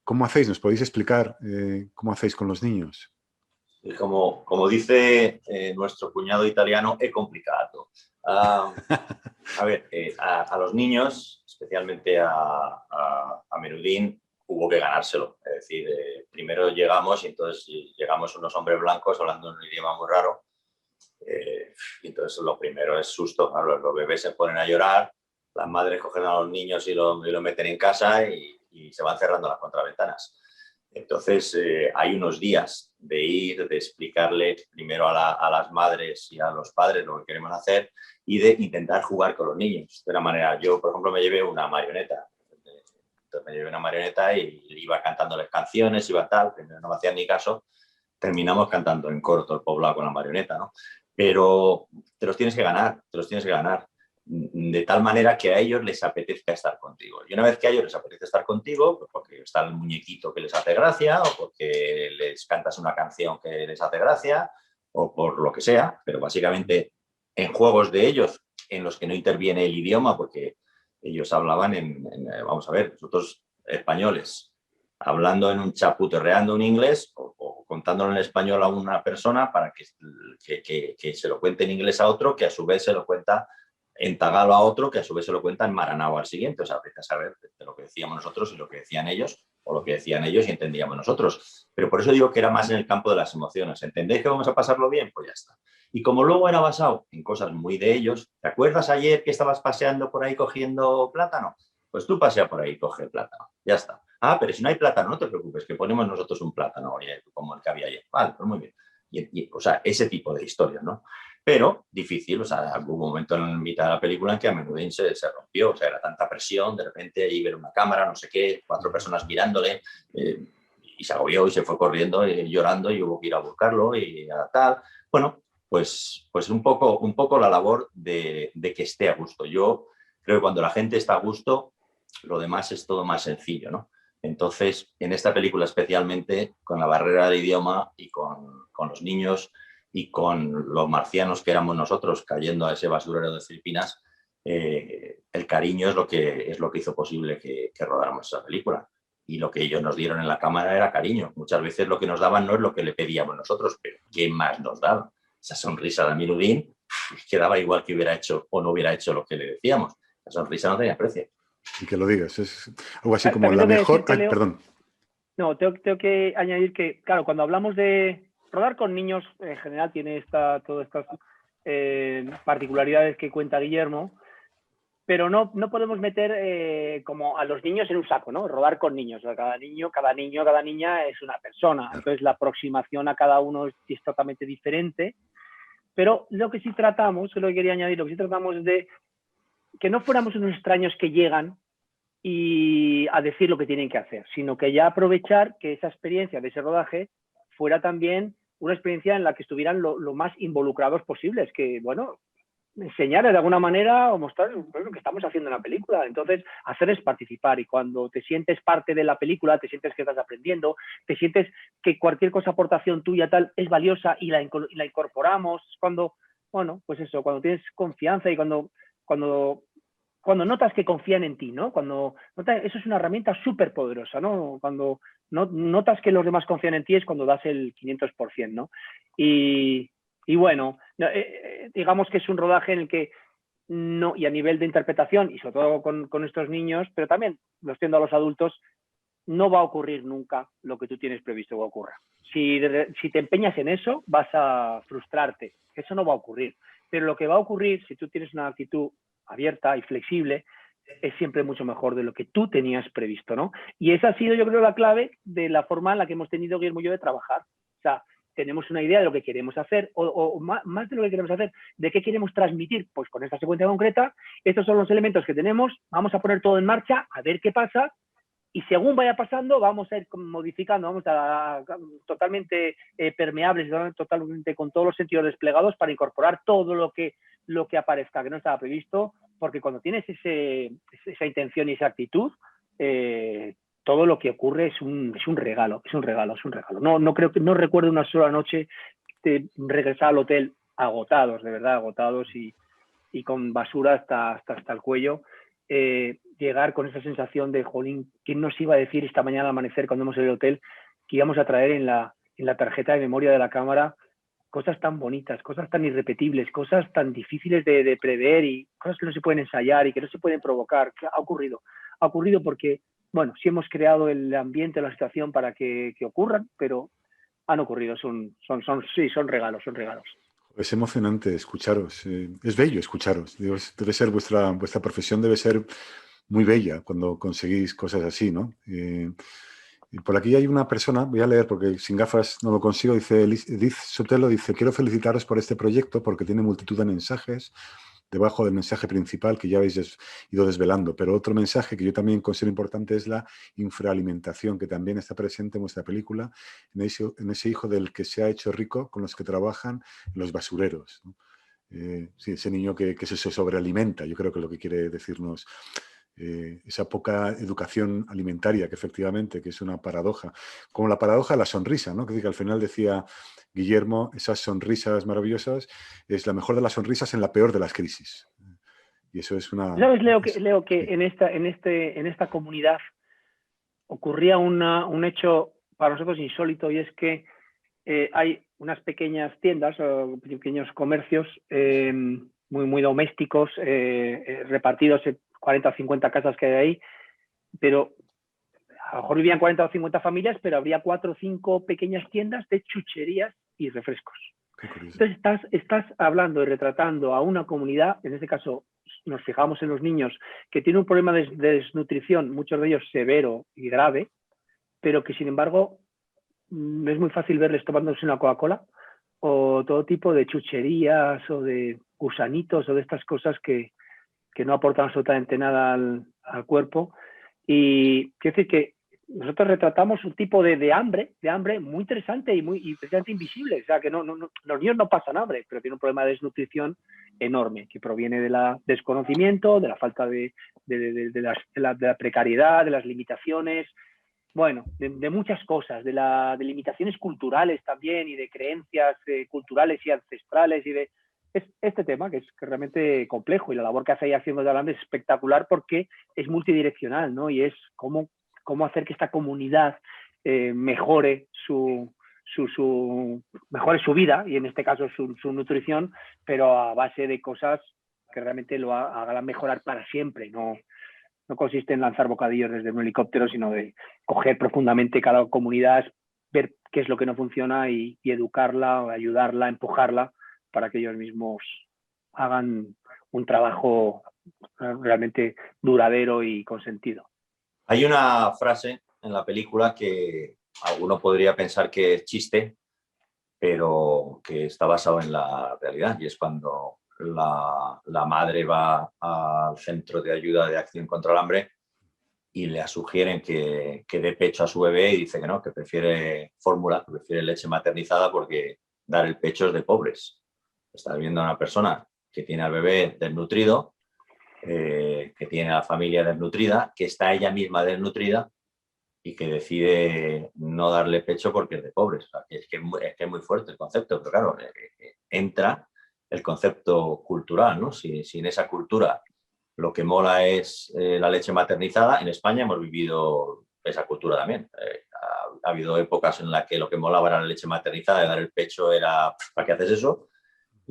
¿cómo hacéis? ¿Nos podéis explicar cómo hacéis con los niños? Y como dice nuestro cuñado italiano, es complicado. A ver, a los niños, especialmente a Menudín, hubo que ganárselo. Es decir, primero llegamos y entonces llegamos unos hombres blancos hablando un idioma muy raro. Y entonces lo primero es susto. ¿No? Los bebés se ponen a llorar, las madres cogen a los niños y lo meten en casa y se van cerrando las contraventanas. Entonces hay unos días de explicarle primero a las madres y a los padres lo que queremos hacer y de intentar jugar con los niños. De una manera, yo por ejemplo me llevé una marioneta. Entonces me llevé una marioneta y iba cantándoles canciones, iba tal, primero no me hacían ni caso, terminamos cantando en coro todo el poblado con la marioneta, ¿no? Pero te los tienes que ganar, de tal manera que a ellos les apetezca estar contigo. Y una vez que a ellos les apetece estar contigo, pues porque está el muñequito que les hace gracia, o porque les cantas una canción que les hace gracia, o por lo que sea, pero básicamente en juegos de ellos, en los que no interviene el idioma, porque ellos hablaban vamos a ver, nosotros españoles, hablando en un chaputerreando un inglés, o contándolo en español a una persona para que se lo cuente en inglés a otro, que a su vez se lo cuenta en tagalo a otro que a su vez se lo cuenta en maranao al siguiente. O sea, empieza a saber de lo que decíamos nosotros y lo que decían ellos, o lo que decían ellos y entendíamos nosotros. Pero por eso digo que era más en el campo de las emociones. ¿Entendéis que vamos a pasarlo bien? Pues ya está. Y como luego era basado en cosas muy de ellos, ¿te acuerdas ayer que estabas paseando por ahí cogiendo plátano? Pues tú pasea por ahí y coge el plátano. Ya está. Ah, pero si no hay plátano, no te preocupes, que ponemos nosotros un plátano, oye, como el que había ayer. Vale, pues muy bien. O sea, ese tipo de historias, ¿no? Pero difícil, o sea, hubo un momento en mitad de la película en que Amenudín se rompió, o sea, era tanta presión, de repente ahí ver una cámara, no sé qué, 4 personas mirándole, y se agobió y se fue corriendo, llorando, y hubo que ir a buscarlo y a tal. Bueno, pues un poco la labor de que esté a gusto. Yo creo que cuando la gente está a gusto, lo demás es todo más sencillo, ¿no? Entonces, en esta película especialmente, con la barrera del idioma y con los niños y con los marcianos que éramos nosotros cayendo a ese basurero de Filipinas, el cariño es lo que hizo posible que rodáramos esa película. Y lo que ellos nos dieron en la cámara era cariño. Muchas veces lo que nos daban no es lo que le pedíamos nosotros, pero ¿qué más nos daban? Esa sonrisa de Amenudín quedaba igual que hubiera hecho o no hubiera hecho lo que le decíamos. La sonrisa no tenía precio. Y que lo digas, es algo así como la mejor... Decirte, Leo, perdón. No, tengo que añadir que, claro, cuando hablamos de rodar con niños, en general tiene todas estas particularidades que cuenta Guillermo, pero no podemos meter como a los niños en un saco, ¿no? Rodar con niños. O sea, cada niño, cada niña es una persona. Entonces la aproximación a cada uno es totalmente diferente. Pero lo que sí tratamos, lo que quería añadir, lo que sí tratamos es de que no fuéramos unos extraños que llegan y a decir lo que tienen que hacer, sino que ya aprovechar que esa experiencia de ese rodaje fuera también una experiencia en la que estuvieran lo más involucrados posibles, que, bueno, enseñar de alguna manera o mostrar lo que estamos haciendo en la película. Entonces, hacer es participar, y cuando te sientes parte de la película, te sientes que estás aprendiendo, te sientes que cualquier cosa, aportación tuya tal, es valiosa y la incorporamos, cuando, bueno, pues eso, cuando tienes confianza y cuando notas que confían en ti, ¿no? Eso es una herramienta súper poderosa, ¿no? Cuando notas que los demás confían en ti es cuando das el 500%, ¿no? Y bueno, digamos que es un rodaje en el que no, y a nivel de interpretación, y sobre todo con estos niños, pero también lo extiendo a los adultos, no va a ocurrir nunca lo que tú tienes previsto que ocurra. Si te empeñas en eso, vas a frustrarte. Eso no va a ocurrir. Pero lo que va a ocurrir, si tú tienes una actitud abierta y flexible, es siempre mucho mejor de lo que tú tenías previsto, ¿no? Y esa ha sido, yo creo, la clave de la forma en la que hemos tenido Guillermo y yo de trabajar. O sea, tenemos una idea de lo que queremos hacer, o más de lo que queremos hacer, de qué queremos transmitir, pues con esta secuencia concreta, estos son los elementos que tenemos, vamos a poner todo en marcha, a ver qué pasa, y según vaya pasando, vamos a ir modificando, vamos a totalmente permeables, totalmente con todos los sentidos desplegados para incorporar todo lo que aparezca, que no estaba previsto, porque cuando tienes esa intención y esa actitud, todo lo que ocurre es un regalo. No recuerdo una sola noche de regresar al hotel agotados, de verdad, agotados y con basura hasta el cuello. Llegar con esa sensación de, jolín, ¿quién nos iba a decir esta mañana al amanecer cuando hemos ido al hotel que íbamos a traer en la tarjeta de memoria de la cámara cosas tan bonitas, cosas tan irrepetibles, cosas tan difíciles de prever y cosas que no se pueden ensayar y que no se pueden provocar? ¿Qué ha ocurrido? Ha ocurrido porque, bueno, sí hemos creado el ambiente, la situación para que ocurran, pero han ocurrido, son regalos, son regalos. Es emocionante escucharos, es bello escucharos. Debe ser vuestra profesión, debe ser muy bella cuando conseguís cosas así, ¿no? Y por aquí hay una persona, voy a leer porque sin gafas no lo consigo, dice Edith Sotelo, dice: quiero felicitaros por este proyecto porque tiene multitud de mensajes debajo del mensaje principal que ya habéis ido desvelando, pero otro mensaje que yo también considero importante es la infraalimentación, que también está presente en vuestra película, en ese hijo del que se ha hecho rico con los que trabajan en los basureros, ¿no? Sí, ese niño que se sobrealimenta, yo creo que es lo que quiere decirnos esa poca educación alimentaria, que efectivamente que es una paradoja, como la paradoja de la sonrisa, ¿no? Que al final decía Guillermo, esas sonrisas maravillosas es la mejor de las sonrisas en la peor de las crisis. Y eso es una... ¿Sabes, Leo, que en esta comunidad ocurría un hecho para nosotros insólito, y es que hay unas pequeñas tiendas o pequeños comercios muy domésticos, repartidos en 40 o 50 casas que hay ahí, pero a lo mejor vivían 40 o 50 familias, pero habría 4 o 5 pequeñas tiendas de chucherías y refrescos. Entonces estás hablando y retratando a una comunidad, en este caso nos fijamos en los niños, que tiene un problema de desnutrición, muchos de ellos severo y grave, pero que sin embargo es muy fácil verles tomándose una Coca-Cola o todo tipo de chucherías o de gusanitos o de estas cosas que no aportan absolutamente nada al cuerpo. Y quiero decir que nosotros retratamos un tipo de hambre muy interesante y precisamente invisible. O sea, que los niños no pasan hambre, pero tienen un problema de desnutrición enorme, que proviene del desconocimiento, de la falta de la precariedad, de las limitaciones, bueno, de muchas cosas, de limitaciones culturales también y de creencias culturales y ancestrales y de este tema que es realmente complejo, y la labor que hace ahí Acción contra el Hambre es espectacular porque es multidireccional, ¿no? Y es cómo hacer que esta comunidad mejore su vida, y en este caso su nutrición, pero a base de cosas que realmente lo hagan mejorar para siempre. No consiste en lanzar bocadillos desde un helicóptero, sino de coger profundamente cada comunidad, ver qué es lo que no funciona y educarla, ayudarla, empujarla para que ellos mismos hagan un trabajo realmente duradero y con sentido. Hay una frase en la película que alguno podría pensar que es chiste, pero que está basado en la realidad, y es cuando la madre va al centro de ayuda de Acción contra el Hambre y le sugieren que dé pecho a su bebé, y dice que no, que prefiere fórmula, que prefiere leche maternizada porque dar el pecho es de pobres. Estás viendo a una persona que tiene al bebé desnutrido, que tiene a la familia desnutrida, que está ella misma desnutrida y que decide no darle pecho porque es de pobres. O sea, es que es muy fuerte el concepto, pero claro, entra el concepto cultural, ¿no? Si en esa cultura lo que mola es la leche maternizada, en España hemos vivido esa cultura también. Ha habido épocas en las que lo que molaba era la leche maternizada, de dar el pecho era ¿para qué haces eso?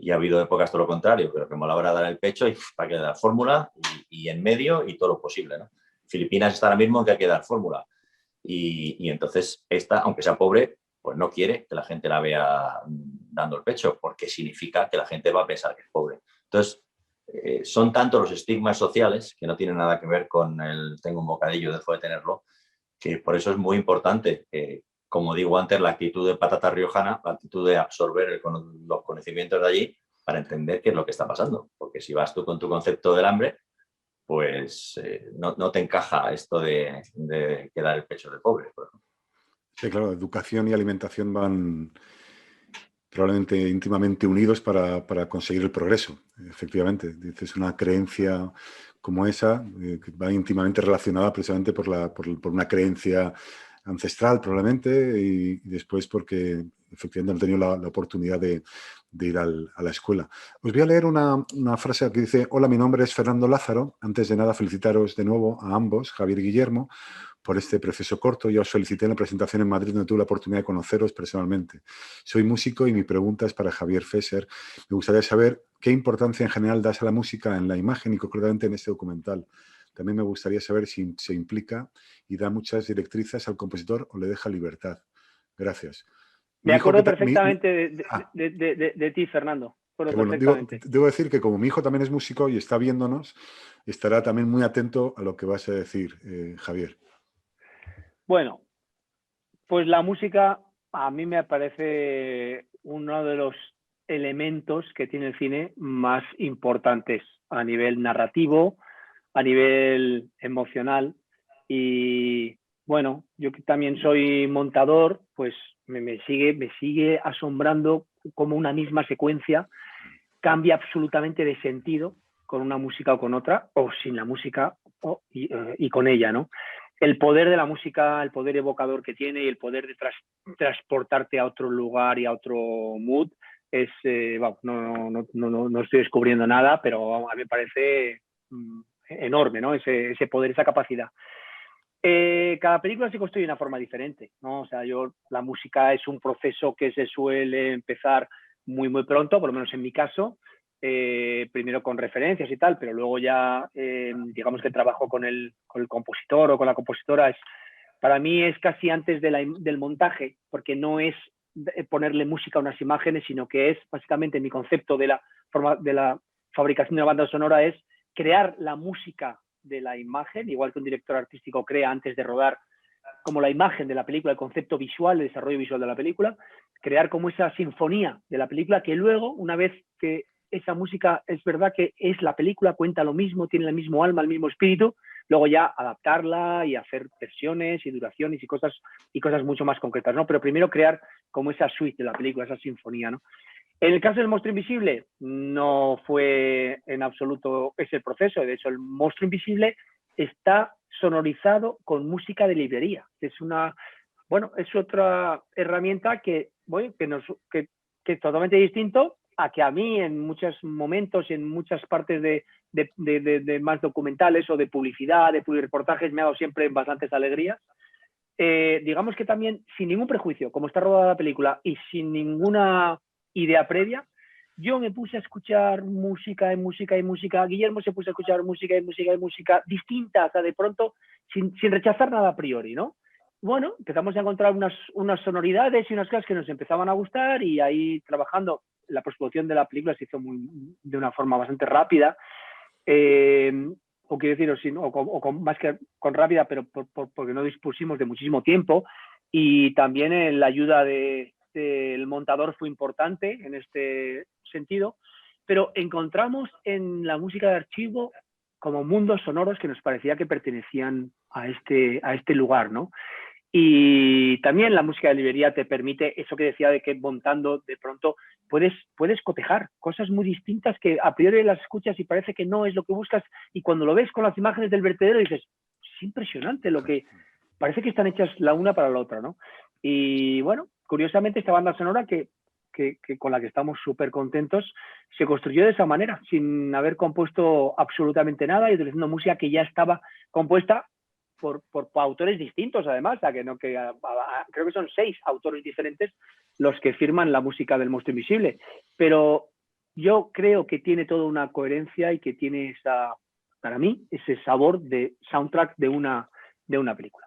Y ha habido épocas todo lo contrario, que lo que molaba era dar el pecho y para que dar fórmula y en medio y todo lo posible, ¿no? Filipinas está ahora mismo en que hay que dar fórmula. Y entonces esta, aunque sea pobre, pues no quiere que la gente la vea dando el pecho, porque significa que la gente va a pensar que es pobre. Entonces, son tantos los estigmas sociales que no tienen nada que ver con el tengo un bocadillo, dejo de tenerlo, que por eso es muy importante, como digo antes, la actitud de patata riojana, la actitud de absorber los conocimientos de allí para entender qué es lo que está pasando. Porque si vas tú con tu concepto del hambre, pues no te encaja esto de quedar el pecho de pobre. Sí, claro, educación y alimentación van probablemente íntimamente unidos para conseguir el progreso. Efectivamente, dices una creencia como esa, que va íntimamente relacionada precisamente por una creencia ancestral probablemente, y después porque efectivamente han tenido la oportunidad de ir a la escuela. Os voy a leer una frase que dice: hola, mi nombre es Fernando Lázaro. Antes de nada, felicitaros de nuevo a ambos, Javier y Guillermo, por este precioso corto. Ya os felicité en la presentación en Madrid, donde tuve la oportunidad de conoceros personalmente. Soy músico y mi pregunta es para Javier Fesser. Me gustaría saber qué importancia en general das a la música en la imagen y concretamente en este documental. También me gustaría saber si se implica y da muchas directrices al compositor o le deja libertad. Gracias. Me acuerdo perfectamente de ti, Fernando. Bueno, debo decir que como mi hijo también es músico y está viéndonos, estará también muy atento a lo que vas a decir, Javier. Bueno, pues la música a mí me parece uno de los elementos que tiene el cine más importantes a nivel narrativo, a nivel emocional. Y bueno, yo que también soy montador, pues me sigue asombrando cómo una misma secuencia cambia absolutamente de sentido con una música o con otra, o sin la música y con ella, ¿no? El poder de la música, el poder evocador que tiene y el poder de transportarte a otro lugar y a otro mood es, no estoy descubriendo nada, pero a mí me parece enorme, ¿no? Ese poder, esa capacidad. Cada película se construye de una forma diferente, ¿no? O sea, la música es un proceso que se suele empezar muy pronto, por lo menos en mi caso, primero con referencias y tal, pero luego ya, digamos que el trabajo con el compositor o con la compositora para mí es casi antes del montaje, porque no es ponerle música a unas imágenes, sino que es básicamente mi concepto de la fabricación de una banda sonora es crear la música de la imagen, igual que un director artístico crea antes de rodar como la imagen de la película, el concepto visual, el desarrollo visual de la película, crear como esa sinfonía de la película que luego, una vez que esa música es verdad que es la película, cuenta lo mismo, tiene el mismo alma, el mismo espíritu, luego ya adaptarla y hacer versiones y duraciones y cosas mucho más concretas, ¿no? Pero primero crear como esa suite de la película, esa sinfonía, ¿no? En el caso del Monstruo Invisible no fue en absoluto ese proceso. De hecho, el Monstruo Invisible está sonorizado con música de librería. Es otra herramienta que es totalmente distinto a que a mí en muchos momentos y en muchas partes de más documentales o de publicidad, de reportajes, me ha dado siempre bastantes alegrías. Digamos que también sin ningún prejuicio, como está rodada la película y sin ninguna idea previa, yo me puse a escuchar música. Guillermo se puso a escuchar música distinta, hasta de pronto, sin rechazar nada a priori, ¿no? Bueno, empezamos a encontrar unas sonoridades y unas cosas que nos empezaban a gustar, y ahí trabajando, la postproducción de la película se hizo de una forma bastante rápida, o quiero decir, más que con rápida, pero porque no dispusimos de muchísimo tiempo, y también la ayuda del montador fue importante en este sentido, pero encontramos en la música de archivo como mundos sonoros que nos parecía que pertenecían a este lugar, ¿no? Y también la música de librería te permite eso que decía, de que montando de pronto puedes cotejar cosas muy distintas que a priori las escuchas y parece que no es lo que buscas, y cuando lo ves con las imágenes del vertedero dices, es impresionante lo que parece que están hechas la una para la otra, ¿no? Y bueno, curiosamente esta banda sonora que con la que estamos súper contentos se construyó de esa manera, sin haber compuesto absolutamente nada y utilizando música que ya estaba compuesta por autores distintos, además, creo que son 6 autores diferentes los que firman la música del Monstruo Invisible, pero yo creo que tiene toda una coherencia y que tiene para mí, ese sabor de soundtrack de una película.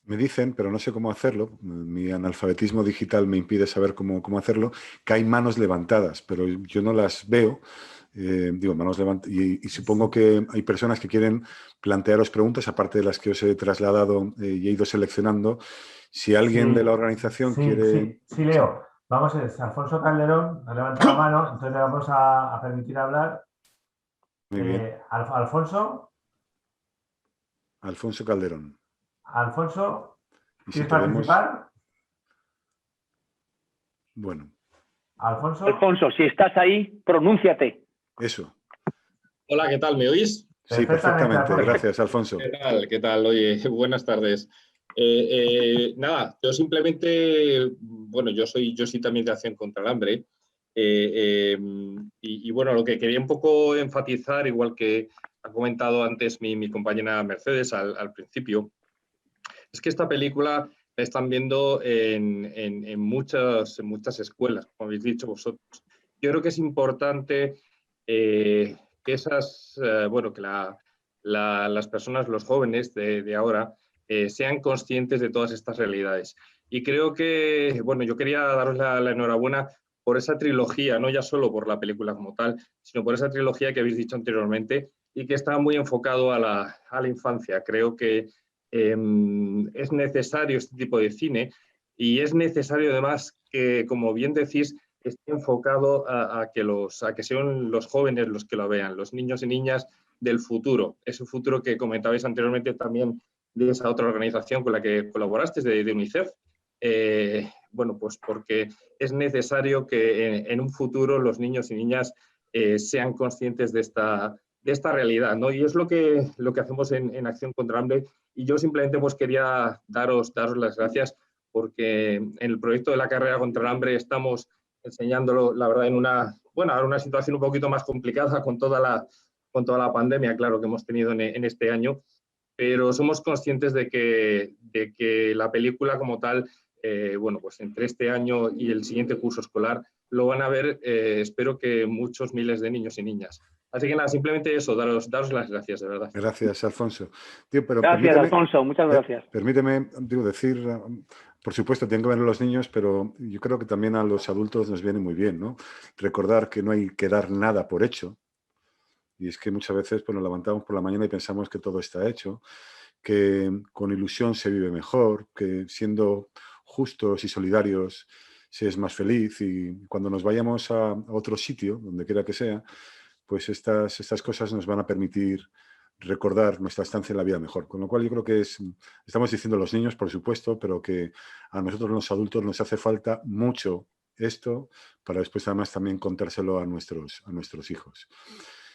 Me dicen, pero no sé cómo hacerlo, mi analfabetismo digital me impide saber cómo hacerlo, que hay manos levantadas, pero yo no las veo. Digo, manos levantadas, y supongo que hay personas que quieren plantearos preguntas, aparte de las que os he trasladado y he ido seleccionando. Si alguien de la organización quiere... Sí, Leo. Vamos a ver, Alfonso Calderón ha levantado la mano, entonces le vamos a permitir hablar. Muy bien. Alfonso Calderón. Alfonso, ¿quieres tenemos... participar? Bueno. Alfonso, si estás ahí, pronúnciate. Eso. Hola, ¿qué tal? ¿Me oís? Sí, perfectamente. Gracias, Alfonso. ¿Qué tal? Oye, buenas tardes. Nada, yo simplemente, bueno, yo soy también de Acción contra el Hambre. Y bueno, lo que quería un poco enfatizar, igual que ha comentado antes mi compañera Mercedes al principio, es que esta película la están viendo en muchas escuelas, como habéis dicho vosotros. Yo creo que es importante que las personas, los jóvenes de ahora, sean conscientes de todas estas realidades. Y creo que, bueno, yo quería daros la enhorabuena por esa trilogía, no ya solo por la película como tal, sino por esa trilogía que habéis dicho anteriormente y que está muy enfocado a la infancia. Creo que es necesario este tipo de cine, y es necesario además que, como bien decís, esté enfocado a que sean los jóvenes los que lo vean, los niños y niñas del futuro, ese futuro que comentabais anteriormente también de esa otra organización con la que colaboraste, de UNICEF. Bueno, pues porque es necesario que en un futuro los niños y niñas sean conscientes de esta realidad, ¿no? Y es lo que hacemos en Acción contra el Hambre, y yo simplemente pues quería daros las gracias, porque en el proyecto de la carrera contra el hambre estamos enseñándolo, la verdad, en una situación un poquito más complicada con toda la pandemia, claro, que hemos tenido en este año, pero somos conscientes de que la película como tal, bueno, pues entre este año y el siguiente curso escolar lo van a ver, espero que muchos miles de niños y niñas. Así que nada, simplemente eso, daros las gracias, de verdad. Gracias, Alfonso. Tío, pero Gracias, Alfonso, muchas gracias. Permíteme, decir, por supuesto, tienen que ver a los niños, pero yo creo que también a los adultos nos viene muy bien, ¿no? Recordar que no hay que dar nada por hecho. Y es que muchas veces pues, nos levantamos por la mañana y pensamos que todo está hecho, que con ilusión se vive mejor, que siendo justos y solidarios se es más feliz, y cuando nos vayamos a otro sitio, donde quiera que sea, pues estas cosas nos van a permitir recordar nuestra estancia en la vida mejor. Con lo cual yo creo que estamos diciendo a los niños, por supuesto, pero que a nosotros los adultos nos hace falta mucho esto para después además también contárselo a nuestros hijos.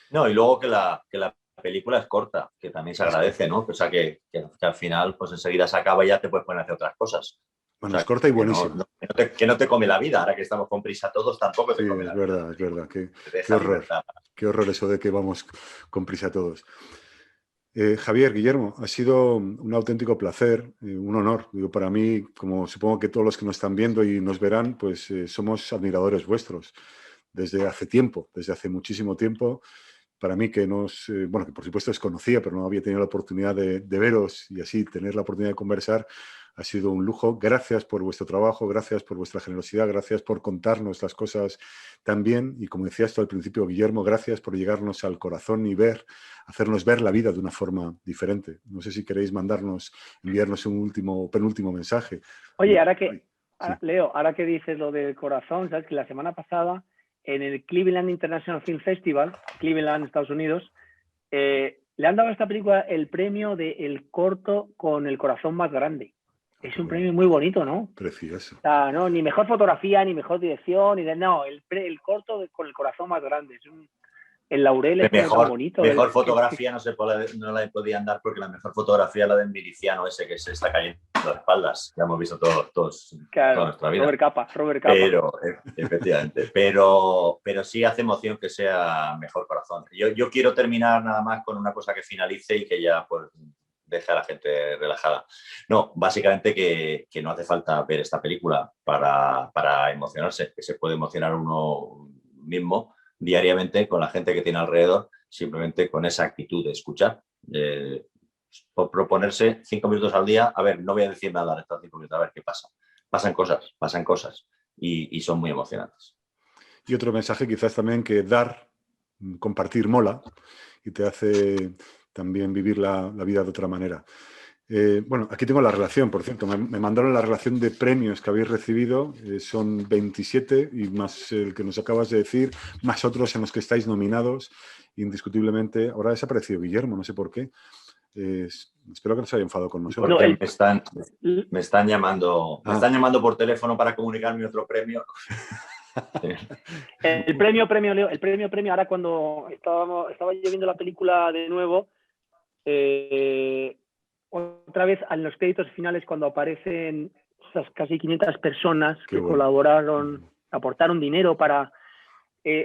No, y luego que la película es corta, que también se agradece, ¿no? O sea, que al final pues enseguida se acaba y ya te puedes poner a hacer otras cosas. Bueno, o sea, es corta y buenísima. Que no te come la vida. Ahora que estamos con prisa todos, tampoco te come la vida. Es verdad. Qué horror. Qué horror eso de que vamos con prisa todos. Javier, Guillermo, ha sido un auténtico placer, un honor. Digo, para mí, como supongo que todos los que nos están viendo y nos verán, pues somos admiradores vuestros desde hace tiempo, desde hace muchísimo tiempo. Para mí que bueno, que por supuesto os conocía, pero no había tenido la oportunidad de veros y así tener la oportunidad de conversar, ha sido un lujo. Gracias por vuestro trabajo, gracias por vuestra generosidad, gracias por contarnos las cosas tan bien. Y como decías tú al principio, Guillermo, gracias por llegarnos al corazón y hacernos ver la vida de una forma diferente. No sé si queréis enviarnos un penúltimo mensaje. Oye, Leo, ahora que dices lo del corazón, sabes que la semana pasada en el Cleveland International Film Festival, Cleveland, Estados Unidos, le han dado a esta película el premio del corto con el corazón más grande. Es un premio muy bonito, ¿no? Precioso. O sea, no, ni mejor fotografía, ni mejor dirección, el corto con el corazón más grande. Es el laurel es muy bonito. Mejor fotografía no la podían dar, porque la mejor fotografía es la de Miliciano ese que se está cayendo a las espaldas. Ya hemos visto todos toda nuestra vida. Robert Capa. Pero, efectivamente, pero sí hace emoción que sea mejor corazón. Yo quiero terminar nada más con una cosa que finalice y que ya pues deje a la gente relajada. No, básicamente que no hace falta ver esta película para emocionarse, que se puede emocionar uno mismo diariamente con la gente que tiene alrededor, simplemente con esa actitud de escuchar, por proponerse 5 minutos al día. A ver, no voy a decir nada en estos 5 minutos, a ver qué pasa. Pasan cosas y son muy emocionantes. Y otro mensaje quizás también, que compartir mola y te hace también vivir la vida de otra manera. Bueno, aquí tengo la relación, por cierto. Me mandaron la relación de premios que habéis recibido. Son 27 y más el que nos acabas de decir, más otros en los que estáis nominados, indiscutiblemente. Ahora ha desaparecido Guillermo, no sé por qué. Espero que no se haya enfadado con nosotros. No, me están llamando por teléfono para comunicarme otro premio. El premio, Leo, ahora cuando estaba yo viendo la película de nuevo, otra vez en los créditos finales, cuando aparecen esas casi 500 personas que colaboraron, aportaron dinero para...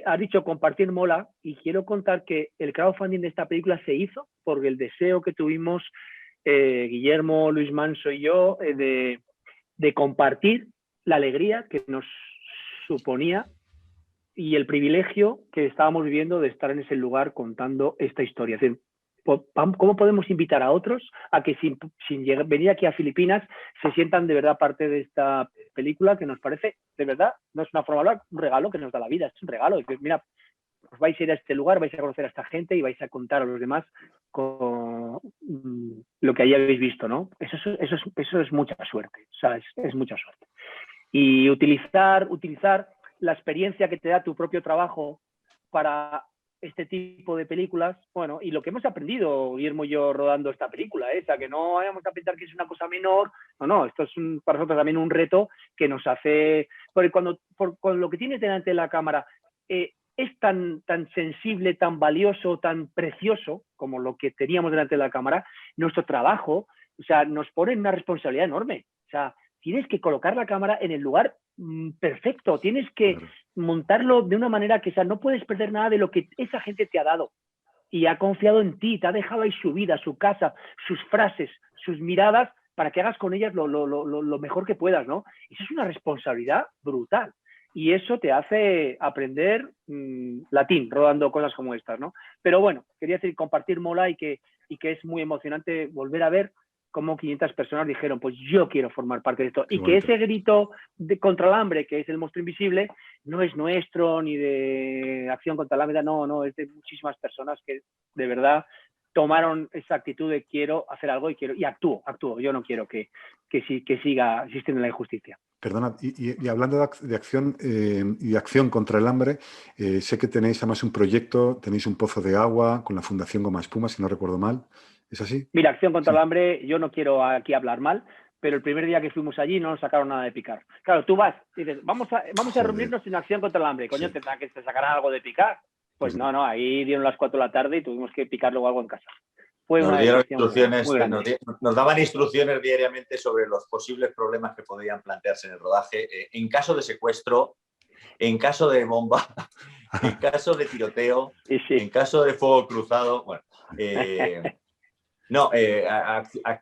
has dicho compartir mola, y quiero contar que el crowdfunding de esta película se hizo porque el deseo que tuvimos Guillermo, Luis Manso y yo de compartir la alegría que nos suponía y el privilegio que estábamos viviendo de estar en ese lugar contando esta historia. Es decir, ¿cómo podemos invitar a otros a que sin venir aquí a Filipinas se sientan de verdad parte de esta película, que nos parece, de verdad, no es una forma de hablar, un regalo que nos da la vida? Es un regalo. Es que, mira, os vais a ir a este lugar, vais a conocer a esta gente y vais a contar a los demás con lo que ahí habéis visto, ¿no? Eso es mucha suerte. O sea, es mucha suerte. Y utilizar la experiencia que te da tu propio trabajo para este tipo de películas, bueno, y lo que hemos aprendido, Guillermo y yo, rodando esta película, o sea, que no vayamos a pensar que es una cosa menor, no, esto es para nosotros también un reto que nos hace, porque cuando lo que tienes delante de la cámara es tan sensible, tan valioso, tan precioso como lo que teníamos delante de la cámara, nuestro trabajo, o sea, nos pone en una responsabilidad enorme. O sea, tienes que colocar la cámara en el lugar perfecto, tienes que montarlo de una manera que, o sea, no puedes perder nada de lo que esa gente te ha dado y ha confiado en ti, te ha dejado ahí su vida, su casa, sus frases, sus miradas, para que hagas con ellas lo mejor que puedas, ¿no? Eso es una responsabilidad brutal. y eso te hace aprender latín, rodando cosas como estas, ¿no? Pero bueno, quería decir, compartir mola y que es muy emocionante volver a ver cómo 500 personas dijeron, pues yo quiero formar parte de esto. Qué Y bonito. que ese grito contra el hambre, que es el monstruo invisible, no es nuestro, ni de Acción contra el Hambre, no, es de muchísimas personas que de verdad tomaron esa actitud de quiero hacer algo y actúo. Yo no quiero que siga existiendo la injusticia. Perdona, y hablando de acción y acción contra el hambre, sé que tenéis además un proyecto, tenéis un pozo de agua con la Fundación Goma Espuma, si no recuerdo mal. ¿Es así? Mira, Acción contra Sí. el Hambre, yo no quiero aquí hablar mal, pero el primer día que fuimos allí no nos sacaron nada de picar. Claro, tú vas y dices, vamos a Joder. reunirnos en Acción contra el Hambre. Coño, Sí. tendrán que te sacarán algo de picar. Pues no, ahí dieron las 4 de la tarde y tuvimos que picar luego algo en casa. Fue Nos una dieron decepción instrucciones, muy grande. nos daban instrucciones diariamente sobre los posibles problemas que podían plantearse en el rodaje, en caso de secuestro, en caso de bomba, en caso de tiroteo, Y sí. en caso de fuego cruzado. Bueno,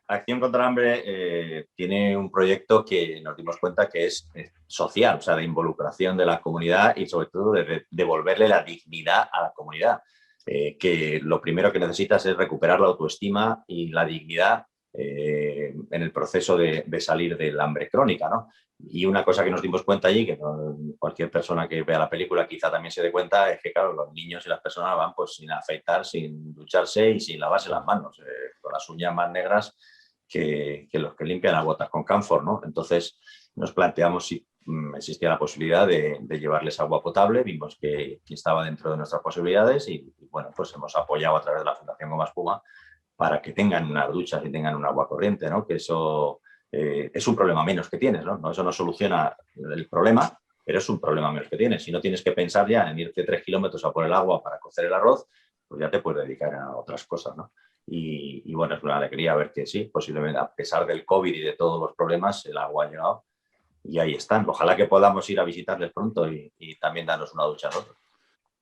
Acción contra el Hambre tiene un proyecto que nos dimos cuenta que es social, o sea, de involucración de la comunidad y sobre todo de devolverle la dignidad a la comunidad. Que lo primero que necesitas es recuperar la autoestima y la dignidad en el proceso de salir del hambre crónica, ¿no? Y una cosa que nos dimos cuenta allí, que cualquier persona que vea la película quizá también se dé cuenta, es que claro, los niños y las personas van pues sin afeitar, sin ducharse y sin lavarse las manos, con las uñas más negras que los que limpian las botas con camphor, ¿no? Entonces nos planteamos si existía la posibilidad de llevarles agua potable, vimos que estaba dentro de nuestras posibilidades y bueno, pues hemos apoyado a través de la Fundación Goma Espuma para que tengan unas duchas y tengan un agua corriente, ¿no? Que eso es un problema menos que tienes, ¿no? Eso no soluciona el problema, pero es un problema menos que tienes. Si no tienes que pensar ya en irte 3 kilómetros a por el agua para cocer el arroz, pues ya te puedes dedicar a otras cosas, ¿no? Y bueno, es una alegría ver que sí, posiblemente a pesar del COVID y de todos los problemas, el agua ha llegado y ahí están. Ojalá que podamos ir a visitarles pronto y también darnos una ducha a nosotros.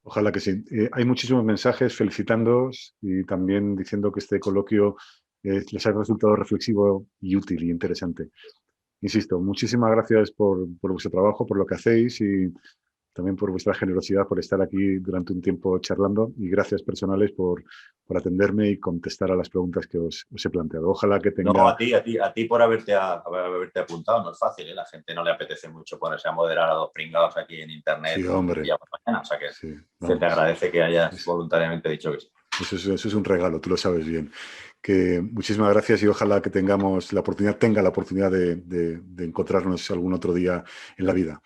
Ojalá que sí. Hay muchísimos mensajes felicitándoos y también diciendo que este coloquio les ha resultado reflexivo y útil y interesante. Insisto, muchísimas gracias por vuestro trabajo, por lo que hacéis y también por vuestra generosidad por estar aquí durante un tiempo charlando y gracias personales por atenderme y contestar a las preguntas que os he planteado. Ojalá que tenga... No, a ti por haberte apuntado, no es fácil, ¿eh? La gente no le apetece mucho ponerse a moderar a dos pringados aquí en internet Sí, hombre. día por mañana, o sea que Sí, se te agradece que hayas voluntariamente dicho que sí. Eso es un regalo, tú lo sabes bien. Que muchísimas gracias y ojalá que tenga la oportunidad de encontrarnos algún otro día en la vida.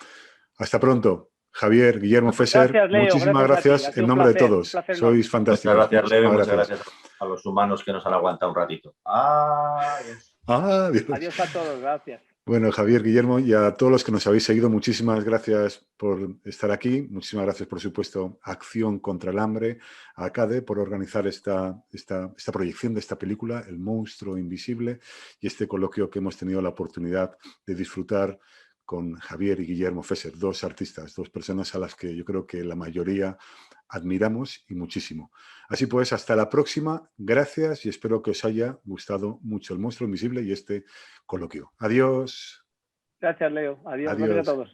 Hasta pronto. Javier, Guillermo, Fesser, Gracias, Leo, muchísimas gracias en nombre de todos. Sois fantásticos. Muchas gracias, Leo, y muchas gracias a los humanos que nos han aguantado un ratito. Adiós. Adiós a todos, gracias. Bueno, Javier, Guillermo, y a todos los que nos habéis seguido, muchísimas gracias por estar aquí. Muchísimas gracias, por supuesto, a Acción contra el Hambre, a CADE, por organizar esta proyección de esta película, El monstruo invisible, y este coloquio que hemos tenido la oportunidad de disfrutar con Javier y Guillermo Fesser, dos artistas, dos personas a las que yo creo que la mayoría admiramos y muchísimo. Así pues, hasta la próxima. Gracias y espero que os haya gustado mucho El monstruo invisible y este coloquio. Adiós. Gracias, Leo. Adiós. Adiós. Gracias a todos.